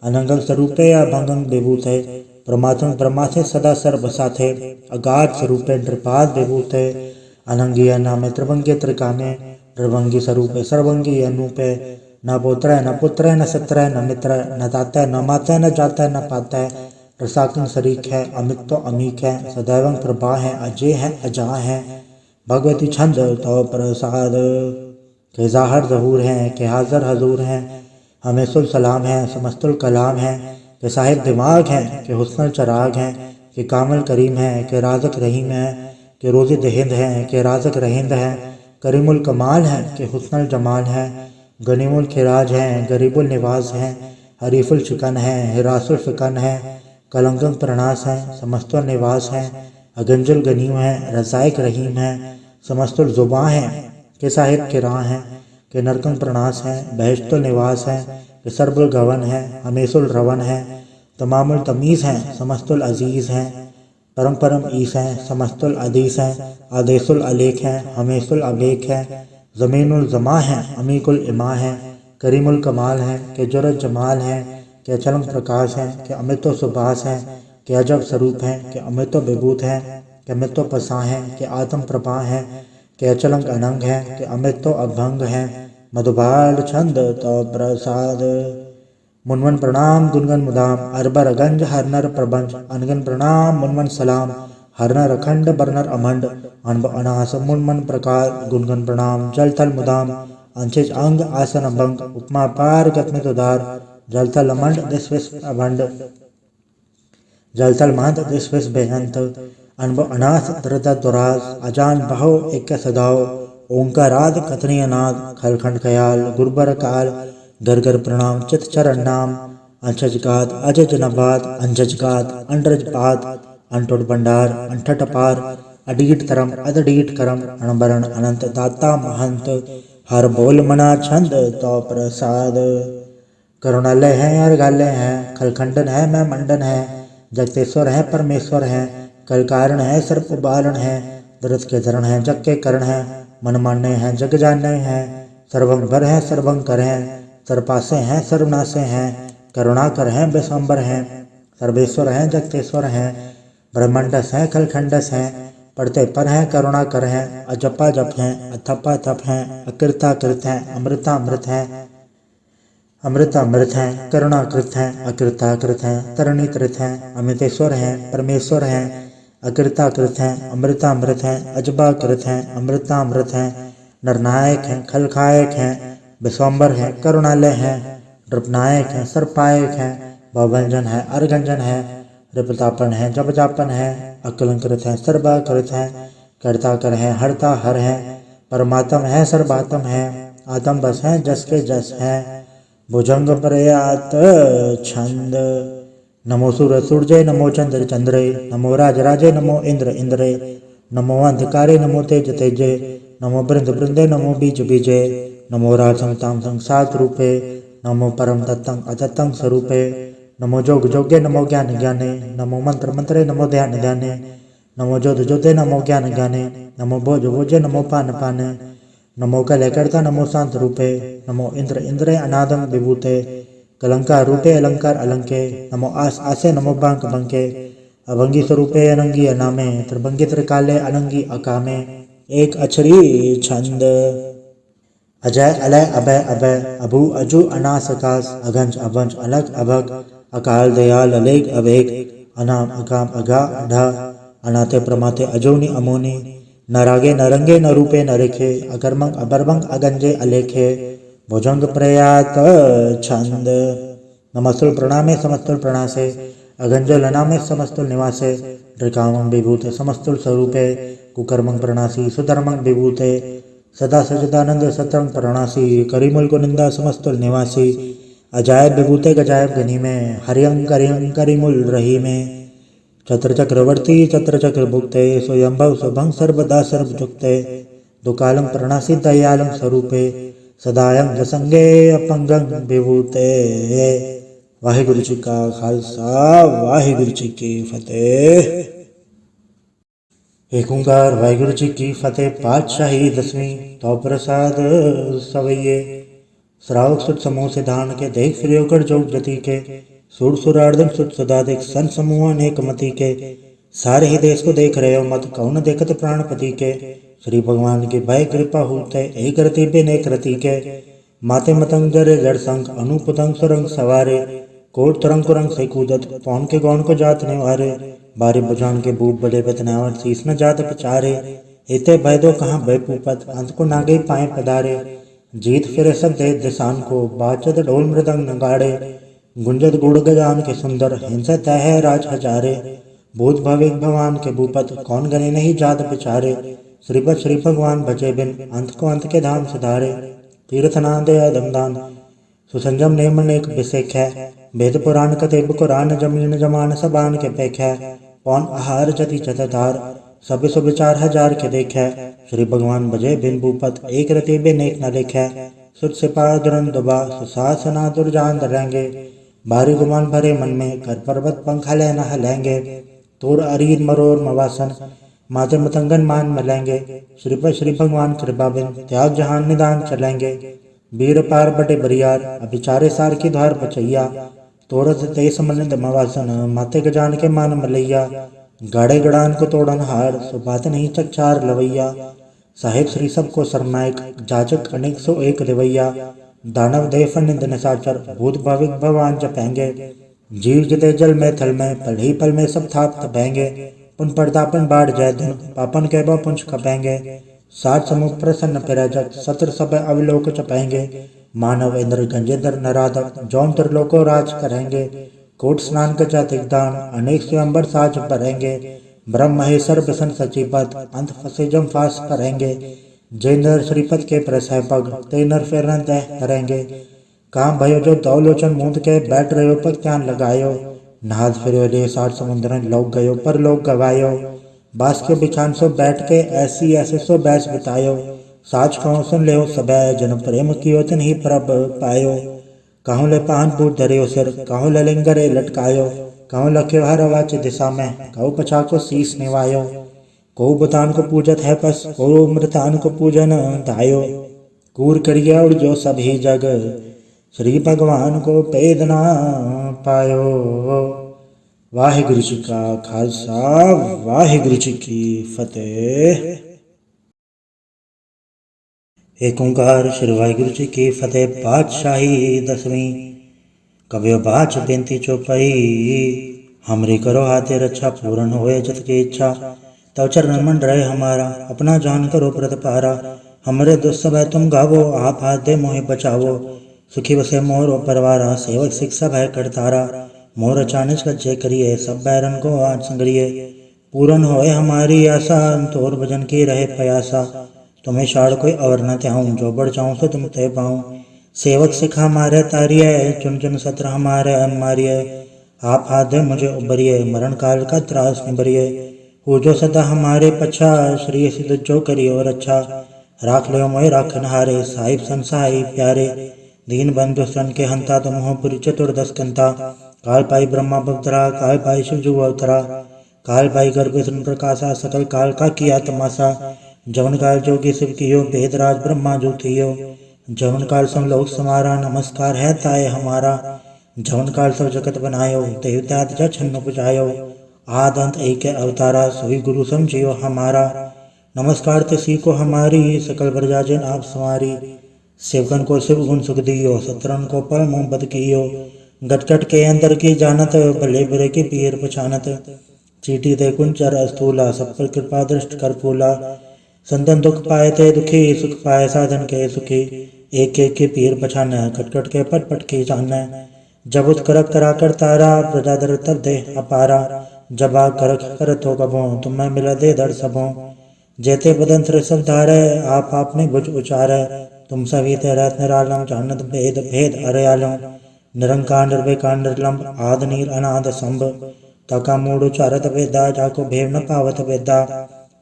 अनंगं स्वरूपे अभंगं विभूते प्रमाथं ब्रह्मासे सदा सर्वसाथे अगाध स्वरूपे नृपाद विभूते अनंगीय नामे त्रिभंगी त्रिकामे त्रिभंगी स्वरूपे सर्वंगी अनूपे न पुत्र है न पुत्र है न सत्र है न मित्र है न दाता है न माता है न जाता है न पाता है रसाकं शरीक है अमित तो अमीक है सदैवं प्रभा है अजय है अजा है भगवती छंद तो प्रसाद के ज़ाहिर ज़हूर हैं के हाज़र हजूर हैं हमेशुल सलाम है समस्तुल कलाम है के साहिब दिमाग हैं के हुस्नुल चराग हैं के कामल करीम है के राज़क रहीम है के रोज़ी दहिंद है के राज़क रहिंद है करीमुल कमाल है के हुस्नुल जमाल है गनीमुल खिराज है गरीबुल निवाज है हरीफुल शिकन है हिरासुल फिकन है कलंगम प्रणास है समस्तुल निवास है अगंजुल गनीम है रज़ाइक रहीम है समस्तुल जुबा है के साहिब किरा है के नरकं प्रणास है बहिश्तुल निवास है के सर्बुल गवन है हमेशुल रवन है तमामुल तमीज़ है समस्तुल अजीज़ है परम परम ईस है समस्तुल अदीस है आदेशुल अलेख है हमेशुल अबेक है ज़मीनुल ज़मा है अमीकुल इमा है करीमुल कमाल है के जुरत जमाल है के अचलम प्रकाश है के अमितो सुभाष है के अजब स्वरूप है के अमितो विभूत है के अमितो पसा है के आत्म प्रभा है के अचलंक अनंग है के अमितो अभंग है मधुबाल छंद तो प्रसाद मुनवन प्रणाम गुनगन मुदाम अरबर अगंज हरनर प्रबंज अनगन प्रणाम मुनवन सलाम हरनर अखंड बरनर अमंड अनब अनास मुन मन प्रकार गुणगन प्रणाम जल थल मुदाम अंशिज अंग आसन अभंग उपमा पार गतमित उदार जल थल अमंड दिस विस अभंड जल थल महंत दिस विस बेहंत अनब अनास दृद दुरास अजान बहो एक सदाओ ओंकाराद कथनीय नाद खलखंड खयाल गुरबर काल घर घर प्रणाम चित चरण नाम अंशजगात अजज नबाद अंजजगात अंडरजपात अंटोट भंडार अंठट पार अडीट तरम अदडीट करम अणबरण अनंत दाता महंत हर बोल मना छंद तो प्रसाद करुणालय है अर्घालय है खलखंडन है मैं मंडन है जगतेश्वर है परमेश्वर है कल कारण है सर्प उबारण है दरद के धरण है जग के करण है मन मानने हैं जग जानने हैं सर्वंभर है सर्वंकर है सर्वपासे हैं सर्वनाशे हैं करुणाकर हैं बेसंबर हैं सर्वेश्वर हैं जगतेश्वर हैं ब्रह्मंडस हैं खलखंडस हैं पढ़ते पर हैं करुणाकर हैं अजपा जप हैं अथपा थप हैं अकृता कृत हैं अमृता अमृत हैं अमृता अमृत हैं करुणाकृत हैं अकृता कृत हैं तरणि कृत हैं अमृतेश्वर हैं परमेश्वर हैं अकृता कृत हैं अमृता अमृत हैं अजबा कृत हैं अमृता अमृत हैं नरनायक हैं खलखायक हैं विश्वम्बर हैं करुणालय हैं नृपनायक हैं सर्पायक हैं भवभंजन है अर्घंजन है रिपतापन है जपजापन है अकलंकृत है सर्वाकृत है कर्ताकर है हरता हर है परमात्म है सर्वात्म है आत्म बस है जस के जस है भुजंग प्रयात छंद नमो सूर्य सूर्य नमो चंद्र चंद्रे नमो राज राजे नमो इंद्र इंद्रे नमो अंधकारे नमो तेज तेजे नमो बृंद बृंदे नमो बीज बीजे नमो राजं ताम संसात रूपे नमो परम तत्तं अतत्तं स्वरूपे नमो जोग जोगे नमो ज्ञान ज्ञाने नमो मंत्र मंत्रे नमो ध्यान ध्याने नमो जोध जोधे नमो ज्ञान ज्ञाने नमो भोज भोजे नमो पान पाने नमो कलय कर्ता नमो शांत रूपे नमो इंद्र इंद्रे अनादं विभूते कलंकार रूपे अलंकार अलंके नमो आस आसे नमो बांक बंके अभंगी स्वरूपे अनंगी अनामे त्रिभंगी त्रिकाले अनंगी अकामे एक अक्षरी छंद अजय अलय अभय अभय अभु अजु अनास आकाश अगंज अभंज अलग अभग अकाल दयाल अलेग अवेग अनाम अकाम अगा अढा अनाथे प्रमाथे अजोनि अमोनि न रागे न रंगे न रूपे न रेखे अकर्मंग अबरबंग अगंजे अलेखे भुजंग प्रयात छंद नमस्तुल प्रणामे समस्तुल प्रणासे अगंजल अनामे समस्तुल निवासे ऋकामं विभूत समस्तुल स्वरूपे कुकर्मं प्रणासी सुधर्मं विभूते सदा सजदानंद सत्रंग प्रणासी करीमुल को निंदा समस्तुल निवासी अजायब विभूते गजायब गनी में हरियं करियं करीमुल रही में छत्र चक्रवर्ती छत्र चक्र भुक्ते स्वयंभव स्वभंग सर्वदा सर्वजुक्ते दुकालम प्रणासी दयालम स्वरूपे सदायं जसंगे अपंगं विभूते। वाहिगुरु जी का खालसा वाहिगुरु जी की फतेह। एक ओंकार वाहिगुरु जी की फतेह। पातशाही 10वीं तो प्रसाद सवैये श्रावक सुत समूह से धान के देख फ्रियो कर जोग जति के सुर सुरार्दम सुत सदादिक सन समूह अनेक मति के सारे ही देश को देख रहे हो मत कौन देखत प्राणपति के श्री भगवान की भय कृपा होते एक रति बेनेक रति के माते मतंग जरे जड़ संग अनुपतंग सुरंग सवारे कोट तरंग कुरंग से कूदत पौन के गौन को जात निवारे बारी बुझान के बूट बले बतनावर शीस न जात पचारे इते भय दो कहाँ भय पूपत अंत को नागे पाए पधारे जीत फिरे सब दे दिसान को बाचत ढोल मृदंग नगाड़े गुंजत गुड़ गजान के सुंदर हिंसा तय है राज हजारे भूत भविक भगवान के भूपत कौन गने नहीं जात पिचारे श्रीपद श्री भगवान भजे बिन अंत को अंत के धाम सुधारे तीर्थनादे दमदान सुसंजम नेम नेक बिसेख है वेद पुराण कतेब कुरान जमीन जमान सबान के पेख है पौन आहार जति चतधार सब सुविचार हजार के देख है श्री भगवान भजे बिन भूपत एक रति बिन एक न लिख है सुत सिपा दुरन दुबा सुशासना दुर्जान दरेंगे भारी गुमान भरे मन में कर पर्वत पंखा ले न हलेंगे तोर अरीर मरोर मवासन माते मतंगन मान मलेंगे श्रीपद श्री भगवान कृपा बिन त्याग जहान निदान चलेंगे वीर पार बटे बरियार अभिचारे सार की धार बचैया तोरत तेस मनिंद मवासन माते गजान के मान मलैया गाड़े गड़ान को तोड़न हार सुबात नहीं चकचार लवैया साहेब श्री सबको सरनायक जाचक अनेक सो एक देवैया दानव देव निंद निशाचर भूत भाविक भगवान जपेंगे जीव जिते जल में थल में पल ही पल में सब थाप तपेंगे पुन प्रतापन बाढ़ जय धुन पापन के बो पुंछ खपेंगे। सात समूह प्रसन्न फिर जग सत्र सब अवलोक चपेंगे। मानव इंद्र गंजेंद्र नराधव जौन त्रिलोको राज करेंगे। कोट स्नान कचा दिग्दान अनेक स्वयंवर साज भरेंगे। ब्रह्म महेश्वर बिसन सचिपत अंत फसे जम फास करेंगे। जय नर श्रीपद के प्रसह पग ते नर फिर दह करेंगे। काम भयो जो दौलोचन मूंद के बैठ रहे पर ध्यान लगायो। नहाद फिर ले साठ समुद्र लोग गयो पर लोग गवायो। बास के बिछान सो बैठ के ऐसी ऐसे सो बैस बितायो। साच कहूँ सुन ले सब जन प्रेम कियो तन ही प्रभ पायो। कहूँ ले पान बूट धरियो सिर कहूँ ललिंगरे लटकायो। कहूँ लख्यो हर अवाच दिशा में कहूँ पछा को शीस निवायो। को बुतान को पूजत है पस को मृतान को पूजन धायो। कूर करिए और जो सभी जग श्री भगवान को पेद ना पायो। वाहिगुरु जी का खालसा वाहिगुरु जी की फतेह। एक ओंकार श्री वाहिगुरु जी की फतेह। पातशाही दसवीं कवियो बाच बेनती चौपाई। हमरी करो हाथे रक्षा पूर्ण होए जत की इच्छा। तव चरण मन रहे हमारा अपना जान करो प्रतिपारा। हमरे दुस्सभय तुम गावो आप हाथ दे मोहि बचावो। सुखी बसे मोर परवारा सेवक शिक्षा भय करतारा। मोर अचानक कज्जे करिए सब बैरन को आज संगरिए। पूरन होए हमारी आशा तोर भजन की रहे प्रयासा। तुम्हें शाड़ कोई अवर न त्याऊं जो बढ़ जाऊं तो तुम ते पाऊं। सेवक सिखा मारे तारिये चुन चुन सत्र हमारे अनमारिये। आप हाथ दे मुझे उबरिए मरण काल का त्रास निबरिए। हो जो सदा हमारे पछा श्री सिद्ध जो करिए और अच्छा। राख ले मोय राखन हारे साहिब संसाई प्यारे। दीन बंधु सन के हंता तुम हो पुरी चतुर्दश कंता। काल पाई ब्रह्मा बवतरा काल पाई शिवजू अवतरा। काल पाई गर्भ विष्णु प्रकाशा सकल काल का किया तमाशा। जवन काल जोगी शिव कियो भेदराज ब्रह्मा जो थियो। जवन काल सब लोग समारा नमस्कार है ताय हमारा। जवन काल सब जगत बनायो तेहु त्यात जा छन्न पुजायो। आद अंत एक अवतारा सोई गुरु समझियो हमारा। नमस्कार तिसी को हमारी सकल प्रजा जिन आप संवारी। सेवकन को शिव गुण सुख दियो सत्रन को पर मुँह बद कियो। गटगट के अंदर की जानत भले बुरे की पीर पछानत। चीटी दे कुंचर अस्थूला सब पर कृपा दृष्ट कर फूला। संतन दुख पाए ते दुखी सुख पाए साधन के सुखी। एक एक के पीर पछान कटकट के पट पट की जान। जब उत करक करा कर तारा प्रजा दर तब दे अपारा। जब आ करक करत हो कबो तुम मैं मिला दे दर सबों। जेते बदन श्री सब धारे आप आपने भुज उचारे। तुम सभी ते रहत निरालम जानत भेद भेद अरयालम। निरंकार निर्विकार निर्लंब आद नील अनाद संभ। ताका मूड उचारत वेदा जाको भेव न पावत वेदा।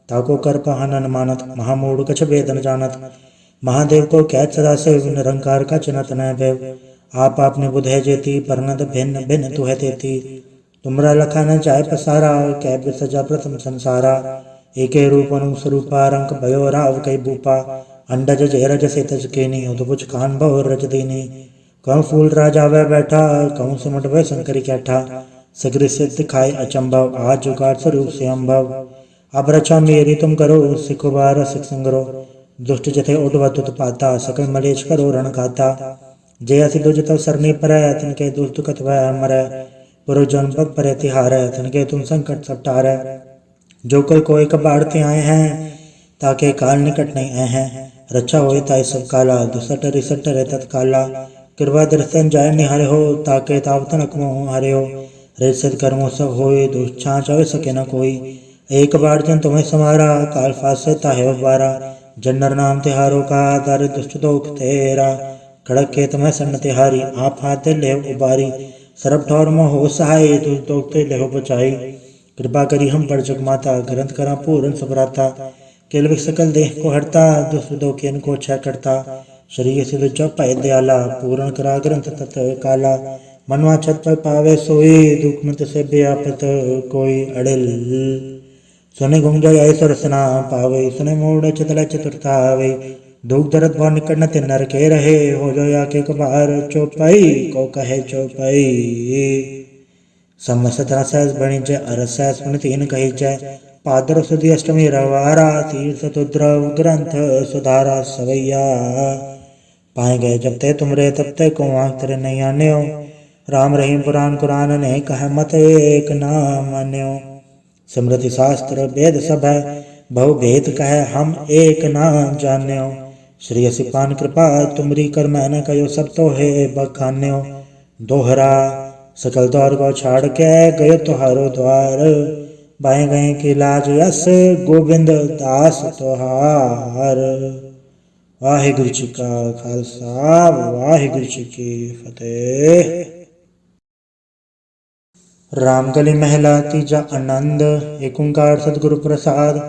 ताको कर पहनन मानत महामूड कछ वेद न जानत। महादेव को कैच सदा से निरंकार का चिन्हत न भेव। आप आपने बुधे जेती परनद भिन्न भिन्न तुहे तेती। तुमरा लखा न जाय पसारा कै सजा प्रथम संसारा। एके रूप अनुस्वरूपा रंक भयो राव कई भूपा। अंडज जयरज से तज केनी उदबुज खान बहु रज दीनी। कहूँ फूल राजा वह बैठा कहूँ सुमट वह शंकरी कैठा। सगृ सिद्ध खाए अचंभव आज जुगाड़ स्वरूप से अम्भव। अब रक्षा मेरी तुम करो सिखो बार सिख संगरो। दुष्ट जथे उडवत पाता सकल मलेश करो रण खाता। जय अति दुज तव सरनी पर तिनके दुष्ट कथ वह मरै। पुर जन पग पर तिहार तिनके तुम संकट सब टारै। जो कल कोई कबाड़ते आए हैं ताके काल निकट नहीं आए हैं। रक्षा होए ताई सब काला दुसट रिसट रे तत्काला। कृपा दर्शन जाय निहारे हो ताके तावतन अकमो हारे हो। रिसित कर्मो सब होए दुष्छा चवे सके न कोई। एक बार जन तुम्हें समारा काल फास से ताहे बारा। जन्नर नाम तिहारो का दार दुष्ट दोख तेरा। खड़क के तुम्हें सन्न तिहारी आप हाथ ले उबारी। सरब ठौर मोह हो सहाय दुष्ट दोख ते लेहो बचाई। कृपा करी हम पर जग माता ग्रंथ करा पूर्ण सबराता। केलविक सकल देह को हरता दुष्ट दोखेन को क्षय करता। शरीर सिद्ध जप पाए दयाला पूर्ण करा ग्रंथ तत् काला। मनवा छत पर पावे सोई दुख मत से व्यापत कोई अड़िल। सुने गुंजा ऐसो रसना पावे सुने मोड़ चतला चतुर्था आवे। दुख दर्द भाव निकट न तिन्नर के रहे हो जो या के कबार चौपाई को कहे चौपाई। समसतरा सहस बणी जय अरसैस पुण्य तीन कही जय। पादर सुधी अष्टमी रवारा तीर्थ तुद्रव ग्रंथ सुधारा सवैया। पाए गए जब ते तुमरे तब ते को आँख तेरे नहीं आन्यो। राम रहीम पुराण कुरान ने कह मत एक ना मान्यो। सिमृति शास्त्र वेद सब है, बहु भेद कहे हम एक ना जान्यो। श्री असिपान कृपा तुमरी कर मैंने कहो सब तो है बखान्यो। दोहरा सकल द्वार को छाड़ के गयो तुहारो द्वार, बाएं गए की लाज यस गोबिंद दास तुहार। वाहिगुरु जी का खालसा, वाहिगुरु जी की फतेह। रामगली महला तीजा आनंद। एक ओंकार सतगुरु प्रसाद।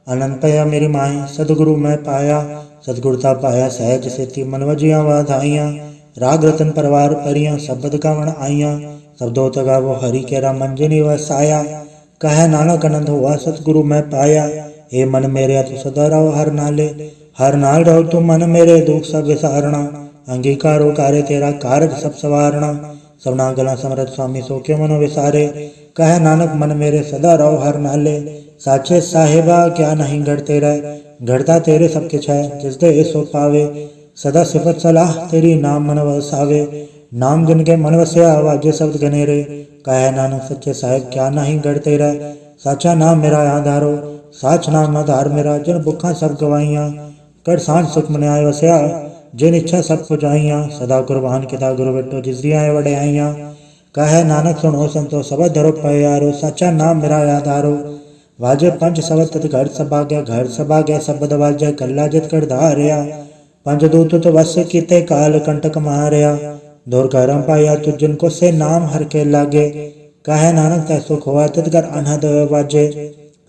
आनंद पया मेरी माही सतगुरु मैं पाया, सतगुरता पाया सहज सेती मन वजिया वाधाइया। राग रतन परवार परियां शब्द गावण आइया, शब्दों तगावो हरि केरा मंजनी वसाया। कह नानक आनंद हुआ सतगुरु मैं पाया, हे मन मेरे तू सदा रहो हर नाले। हर नाल रहो तू मन मेरे दुख सब विसारणा, अंगीकारो कार्य तेरा कारज सब सवारणा। सबना गला समरथ स्वामी सो क्यों मनो विसारे, कह नानक मन मेरे सदा रहो हर नाले। साचे साहिबा क्या नहीं घड़ते रह, घड़ता तेरे सब किछ है जिस दे सो पावे। सदा सिफत सलाह तेरी नाम मन वसावे, नाम जिनके मन वसया वाजे शब्द गनेरे। कह नानक सच्चे साहिब क्या नहीं घड़ते रह, साचा नाम मेरा आधारो, साच नाम आधार मेरा। जिन भुखा सब गवाइया, कर सांझ सुख मन आय वसया, जिन इच्छा सब पुजाइया। सदा कुर्बान किता गुरु बेटो जिस दी आए वड्याइया। कह नानक सुनो संतो सबद धरो प्यारो, साचा नाम मेरा आधारो। वाजे पंच सबद तत घर सभा गया, घर सभा गया सबद वाजे कल्ला जित कर धारिया। पंच दूत तो वस कीते काल कंटक मारिया, दौर करम पाया तुझ जिनको से नाम हर के लागे। कहे नानक तैसो खोआ तित कर अनहद वाजे,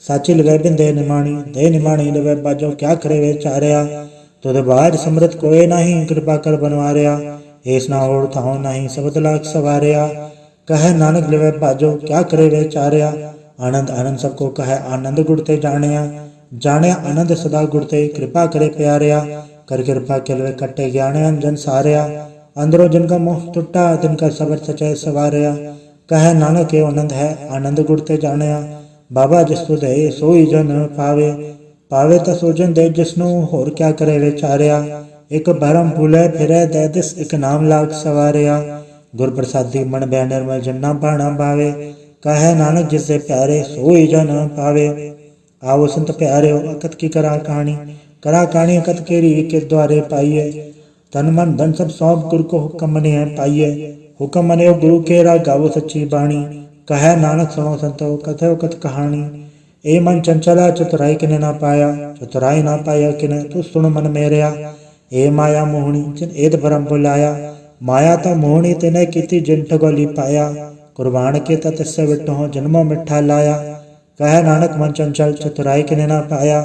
साची लगे बिंदे निमाणी दे निमाणी लवे बाजो। क्या करे वे चारिया, तुद बाज समृत कोई नहीं कृपा कर बनवारिया। हेस ना ओढ़ थाओ नहीं सबद लाख सवारिया, कहे नानक लवे बाजो क्या करे वे चारिया। आनंद आनंद सबको कहे आनंद गुड़ते जानिया, जाने आनंद सदा गुड़ते कृपा करे प्यारिया। कर कृपा के लवे कट्टे ज्ञाने अंजन सारिया, अंदरों जिनका मोह टुटा तिनका सबर सचे सवारिया। कहे नानक के आनंद है आनंद गुड़ते जानिया, बाबा जिसु दे सोई जन पावे। पावे तो सोजन दे जिसनु होर क्या करे विचारिया। एक भरम भूले फिरे दे दिस एक नाम लाग सवारिया। गुर प्रसादी मन बै निर्मल जन्ना भाणा भावे, कहे नानक जिससे प्यारे सोई जन पावे। आओ संत प्यारे अकत की करा कहानी अकत केरी के द्वारे पाइये। तन मन धन सब सौंप गुरु को हुक्म मने पाइये, हुक्म मने गुरु केरा गावो सच्ची बाणी। कहे नानक सुनो संतो कथो कथ कहानी। ए मन चंचला चतुराई किने ना पाया, चतुराई ना पाया किने तू सुन मन मेरिया। ए माया मोहनी जिन एद भरम बुलाया, माया तो मोहनी तिने कीती जिन ठगोली पाया। कुर्बान के तत्स्य विटो जन्मों मिठा लाया, कहे नानक मन चंचल चतुराई किने ना पाया।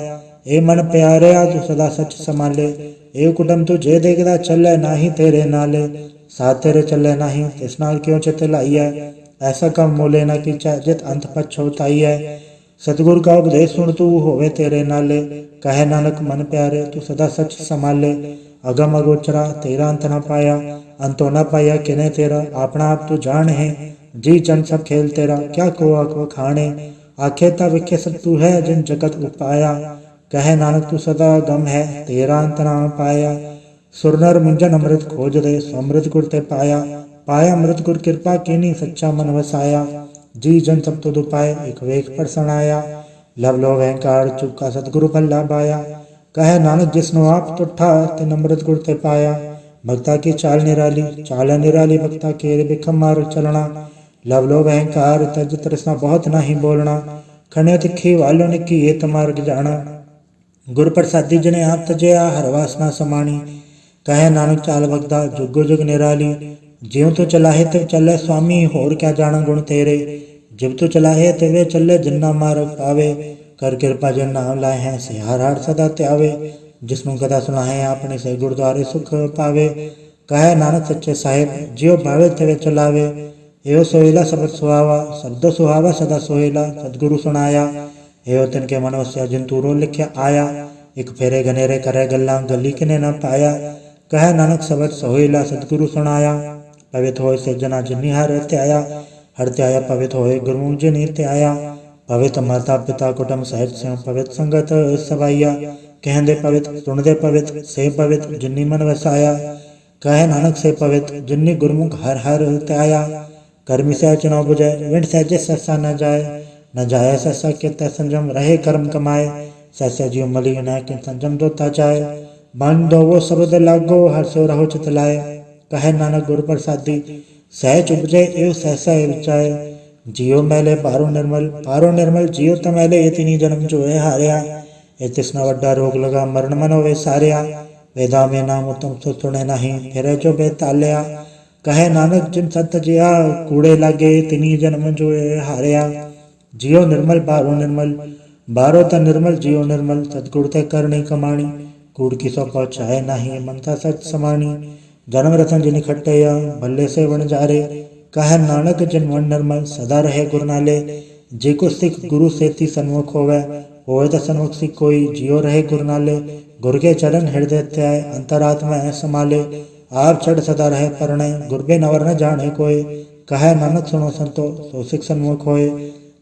ए मन प्यारिया तू सदा सच संभाले, ए कुटुम तुझे देखदा चले नाही तेरे नाले। साथ तेरे चले नाही तिस नाल क्यों चित लाइया, ऐसा कम मोले न कीचा जित अंत पछोताई है। सतगुरु का उपदेश सुन तू होवे तेरे नाले, कहे नानक मन प्यारे तू सदा सच संभाले। अगम अगोचरा तेरा अंत न पाया, अंतो न पाया किने तेरा। अपना आप तू जान है जी जन सब खेल तेरा, क्या को खाने आखे ता विखे सब तू है जिन जगत उपाया। कहे नानक तू सदा गम है तेरा अंत ना पाया। सुर नर मुंजन अमृत खोज दे समृत गुर ते पाया। पाया अमृत गुर कृपा कीनी सच्चा मन वसाया। जी जन सब तो दुपाए एक वेख पर सनाया। लव लो अहंकार चुपका सतगुरु भल्ला बाया। कहे नानक जिसनो आप तुठा तिन अमृत गुर ते पाया। भक्ता की चाल निराली भक्ता के बिखम मार चलना। लव लो अहंकार तज तृष्णा बहुत नहीं बोलना। खने तिखी वालो निकी ये तमार्ग जाना। गुर प्रसादी जिने आप तजया हर वासना समाणी। कहे नानक चाल भगता जुगो जुग निराली। ज्यों तो चलाहे ते चले स्वामी होर क्या जाना गुण तेरे। जब तो चलाहे ते वे चले जिन्ना मार्ग पावे। कर कृपा जिन नाम लाए हैं से हर हार सदा त्यावे। जिसनु कदा सुनाहे आपने से गुरुद्वारे सुख पावे। कहे नानक सच्चे साहिब जियो भावे ते वे चलावे। एहो सोहेला शब्द सुहावा शब्द सुहावा सदा सोहेला सतगुरु सुनाया। एहो तिनके मन वस्या जिन तूरो लिख्या आया। एक फेरे गनेरे करे गल्ला गली किने न पाया। कहे नानक शब्द सोहेला सतगुरु सुनाया। पवित्र होए से जना जिन्नी हर त्याया। हर त्याया पवित्र होए गुरु जिनी त्याया। पवित्र माता पिता कुटुंब सहित से पवित्र संगत सवाइया। कहंदे पवित्र सुनदे पवित्र से पवित्र जिन्नी मन वसाया। कहे नानक से पवित्र जिन्नी गुरमुख हर हर त्याया। कर्मी से चुनाव बुझे विंड सहजे ससा न जाए। न जाय सहसा कितै संजम, रहे कर्म कमाए सहसा जियो मली न कि संजम दोता जाए। बन दो वो शब्द लागो हर सो रहो चित लाए, कहे नानक गुर प्रसादी सहज उपजे एव सहसा उपजाए। जियो मैले पारो निर्मल जियो त मैले इतनी जन्म जो है हारिया, ए तिसना वड्डा रोग लगा मरण मनो वे सारिया। वेदा में नाम उत्तम सो सुने नहीं, फिर जो बेतालिया, कहे नानक जिन संत जिया कूड़े लागे तिनी जन्म जो है हारिया। जियो निर्मल बारो त निर्मल जियो निर्मल, सतगुर ते करनी कमाणी, कूड़ की सो पहुँचाए नहीं मनता सच समानी। जन्म रतन जिन खट्टया भले से वन जारे, कहे नानक जिन वन निर्मल सदा रहे गुर नाले। जेको सिख गुरु सेती सन्मुख होवे, होए त सन्मुख सिख कोई, जियो रहे गुर नाले। गुर के चरण हृदय त्याय अंतरात्मा है समाले, आप चढ़ सदा रहे परणे गुर बे नवर न जाने कोय। कहे नानक सुनो संतो सो सिख सन्मुख होए,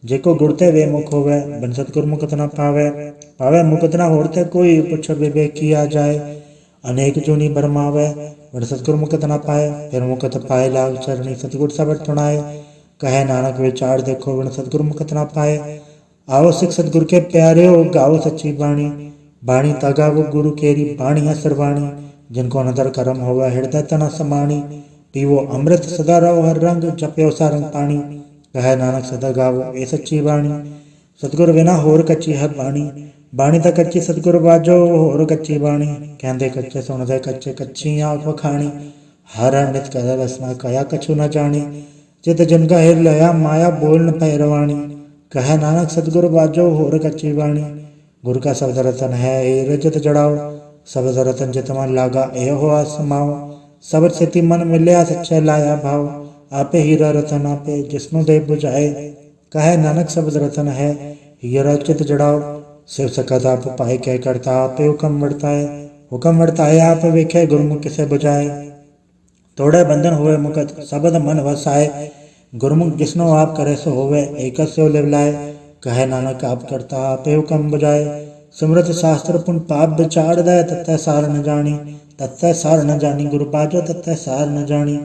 जेको गुरते वे मुख होवे बिन सतगुर मुकत न पावे मुकत न होरते कोई, पुछ विवेक किया जाए अनेक जूनी बरमावे। बिन सतगुर मुकत न पाए फिर मुकत पाए, लाग चरणी सतगुर सब ठुनाए। कहे नानक विचार देखो बिन सतगुर मुकत न पाए, आओ सिख सतगुर के प्यारे हो गाओ सच्ची बाणी। बाणी तगा वो गुरु केरी बाणी असर बाणी, जिनको नदर करम होवे हृदय तना समाणी। पीवो अमृत सदा रहो हर रंग, जप्यो सारंग पाणी, कहे नानक सदा गावो ए सच्ची बाणी। सतगुर बिना होर कच्ची हर बाणी, बाणी त कच्ची सतगुर बाजो होर कच्ची बाणी। कहते कच्चे सुनते कच्चे कच्ची आँख वखाणी, हर नित कह रसना कया कछु न जानी। चित जिनका हिर लया माया बोल न पैरवाणी, कहे नानक सतगुर बाजो होर कच्ची बाणी। गुर का शब्द रतन है ए रजत जड़ाओ, शब्द रतन जित मन लागा ए हो समाओ। शब्द सिति मन मिलया सच्चे लाया भाव, आपे हीरा रतन आपे जिसनु दे बुझाए। कहे नानक शब्द रतन है हीरा चित जड़ाओ, शिव सकत आप पाए कह करता आपे हुक्म बढ़ता है आप वेखे गुरमुख किसे बुझाए। तोड़े बंधन हुए मुकत शब्द मन वसाए, गुरमुख जिसनो आप करे सो होवे एक स्यो लिवलाए। कहे नानक आप करता आपे हुक्म बुझाए, सिमरत शास्त्र पुन पाप विचार दे तत्तै सार न जानी। गुरु बाजो तत्तै सार न जानी,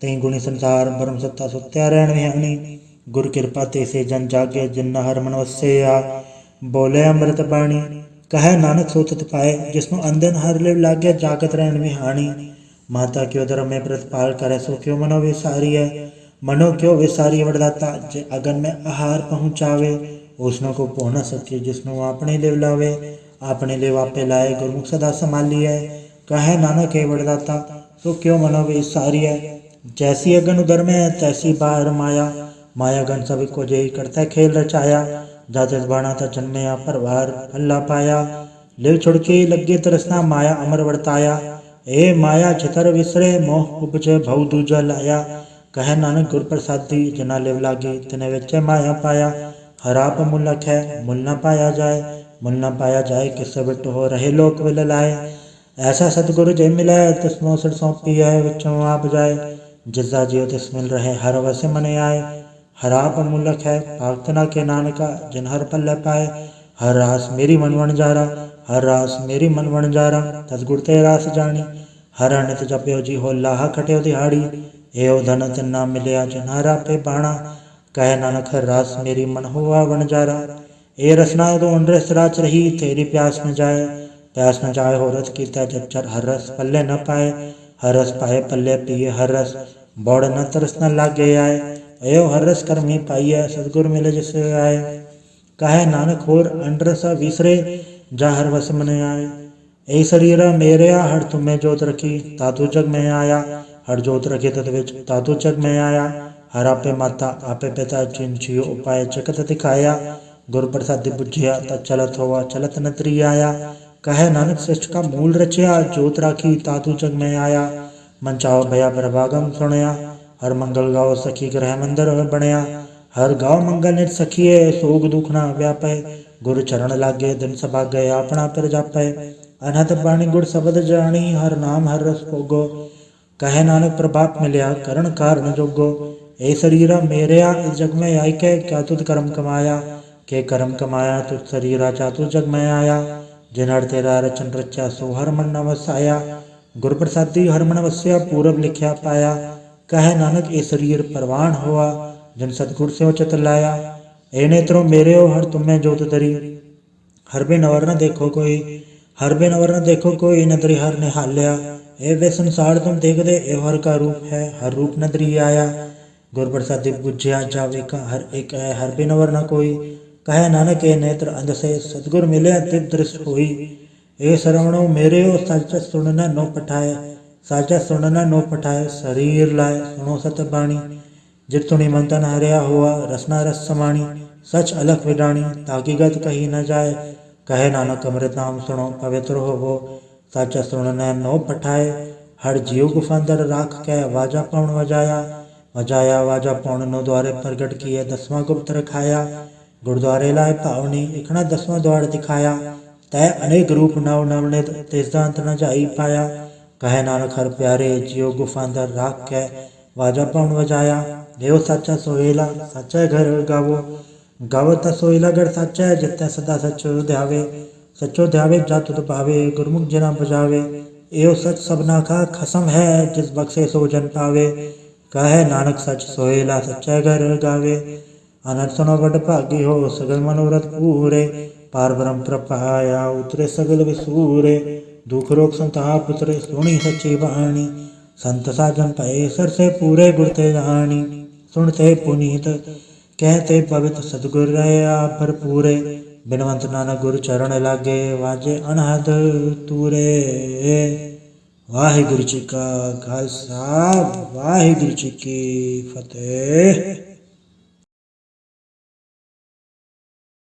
तई गुणी संसार ब्रह्म सत्ता सुत्या रहन विहानी। गुर कृपा ते से जन जागे जिन हर मन वस्या, बोले अमृत बाणी। कहे नानक सो तित पाए जिसनो अंधन हर लिव लागे जागत रहन विहानी। माता क्यों धर्म में प्रतिपाल करे सो क्यों मनो विसारी है, मनो क्यों विसारी वरदाता जे अगन में आहार पहुँचावे। उसनो को पहुँच न सके जिसनो आपने लिव लावे, आपने लिव आपे लाए गुरमुख सदा संभालिए। कहे नानक हे वरदाता सो क्यों मनो विसारी है, जैसी अगन उदर में तैसी बाहर माया। माया गण सभी को जय करता खेल रचाया, जाते बाणा था जन्मया परवार फल्ला पाया। लिव छुड़के लगे तरसना माया अमर वर्ताया, ए माया छितर विसरे मोह उपजे भव दूजा लाया। कहे नानक गुर प्रसादी जना लिव लागे तिने विच माया पाया। हराप मुलक है मुल न पाया जाए, किससे बिट हो रहे लोक विल लाए। ऐसा सतगुरु जय मिले तिसनो सिर सौंपी है, विचों आप जाए जिसदा जियो तिस मिल रहे हर वस मने आए। हराप मुलक है पावतना के नानका जिन हर पल्ले पाए। हर रास मेरी मन वन जारा, तसगुर ते रास जानी। हर नित जप्यो जी हो लाहा खट्यो दिहाड़ी, एव धन तिन ना मिलया जिन हरा पे बाणा। कहे नानक हर रास मेरी मन हुआ वन जारा, ए रसना तो रस राच रही तेरी प्यास न जाए हो रस की तय जच्चर हर रस पल्ले न पाए। हर रस पाए पल्ले पिए हर रस बौड़ न तरस न लागे आए। एव हर रस कर्म ही पाइए सतगुर मिले जिसे आए। कहे नानक होर अंडरस विसरे जा हर वस मन आए। ए शरीर मेरेया हर तुम्हें जोत रखी तातु जग में आया, हर जोत रखे तत विच तातु जग में आया। हर आपे माता आपे पिता जिन जियो उपाय जगत दिखाया। गुर प्रसाद बुझिया तत् चलत होवा चलत नतरी आया। कहे नानक श्रेष्ठ का मूल रचया जोत राखी तातु जग में आया। मन चाहो भया प्रभागम सुनया, हर मंगल गाओ सखी ग्रह मंदिर बनया। हर गाओ मंगल नित सखिए सोग दुख ना व्यापै। गुर चरण लागे दिन सभा गए अपना पर जापै। अनहत बाणी गुर शब्द जानी हर नाम हर रस भोगो। कहे नानक प्रभाप मिलया करण कारण जोगो। ए शरीरा मेरेया इस जग में आई के क्या तुद कर्म कमाया। के कर्म कमाया तुझ शरीरा चातु जग में आया। जिन हर तेरा रचन रचा सो हर मन न वसाया। गुर प्रसादी हर मन वस्या पूरब लिखया पाया। कहे नानक ए शरीर परवान हुआ जिन सतगुर से उचित लाया। ए नेत्रों मेरे हो हर तुम्हें जोत धरी, हर बिन और न देखो कोई, हर बिन और न देखो कोई, नदरी हर निहाल्या। ए वे संसार तुम देख दे, ए हर का रूप है, हर रूप नदरी आया। गुर प्रसादि बुझिया जावे का, हर एक है, हर बिन और न कोई। कहे नानक ए नेत्र अंध से, सतगुर मिले दिव्य दृष्ट होई। ए श्रवणो मेरे हो सच सुनना नो पठाए, सच सुनना नो पठाए। शरीर लाए सुनो सत बाणी, जित सुनी मंथन हरिया हुआ, रसना रस समाणी। सच अलख विडाणी, ताकि गत कही न जाए। कहे नानक अमृत नाम सुनो, पवित्र हो सच सुनना नो पठाए। हर जीव गुफांदर राख कै, वाजा पौन वजाया। वजाया वाजा पौन नो द्वारे प्रगट किए, 10वां गुप्त रखाया। गुरुद्वारे लाए पावनी, इखना 10वां द्वार दिखाया। तय अनेक रूप नव नवनित, तिसदा अंत न जाई पाया। कहे नानक हर प्यारे, जियो गुफांदर राख कै, वाजा पौन वजाया। देव सच्चा सोहेला, सच्चा घर गावो, गावो ता सोहेला गढ़ सच्चा है। जितै सदा सचो ध्यावे, सचो ध्यावे जा तुध पावे। गुरमुख जिना बजावे, एहो सच सबना का खसम है। जिस बख्शे सो जन पावे, कहे नानक सच सोहेला, सच्चा घर गावे। अनंत सुनो बड़ भागी हो, सगल मनोरथ पूरे। पार ब्रह्म प्रपाया, उतरे सगल विसूरे। दुख रोग संताप उतरे, सुनी सच्ची बाणी। संत साजन पाए सर से पूरे, गुर ते जानी। सुनते पुनीत कहते पवित्र, सतगुर रहे आप भरपूरे। बिनवंत नानक गुर चरण लागे, वाजे अनहद तूरे। वाहिगुरु जी का खालसा, वाहिगुरु जी की फतेह।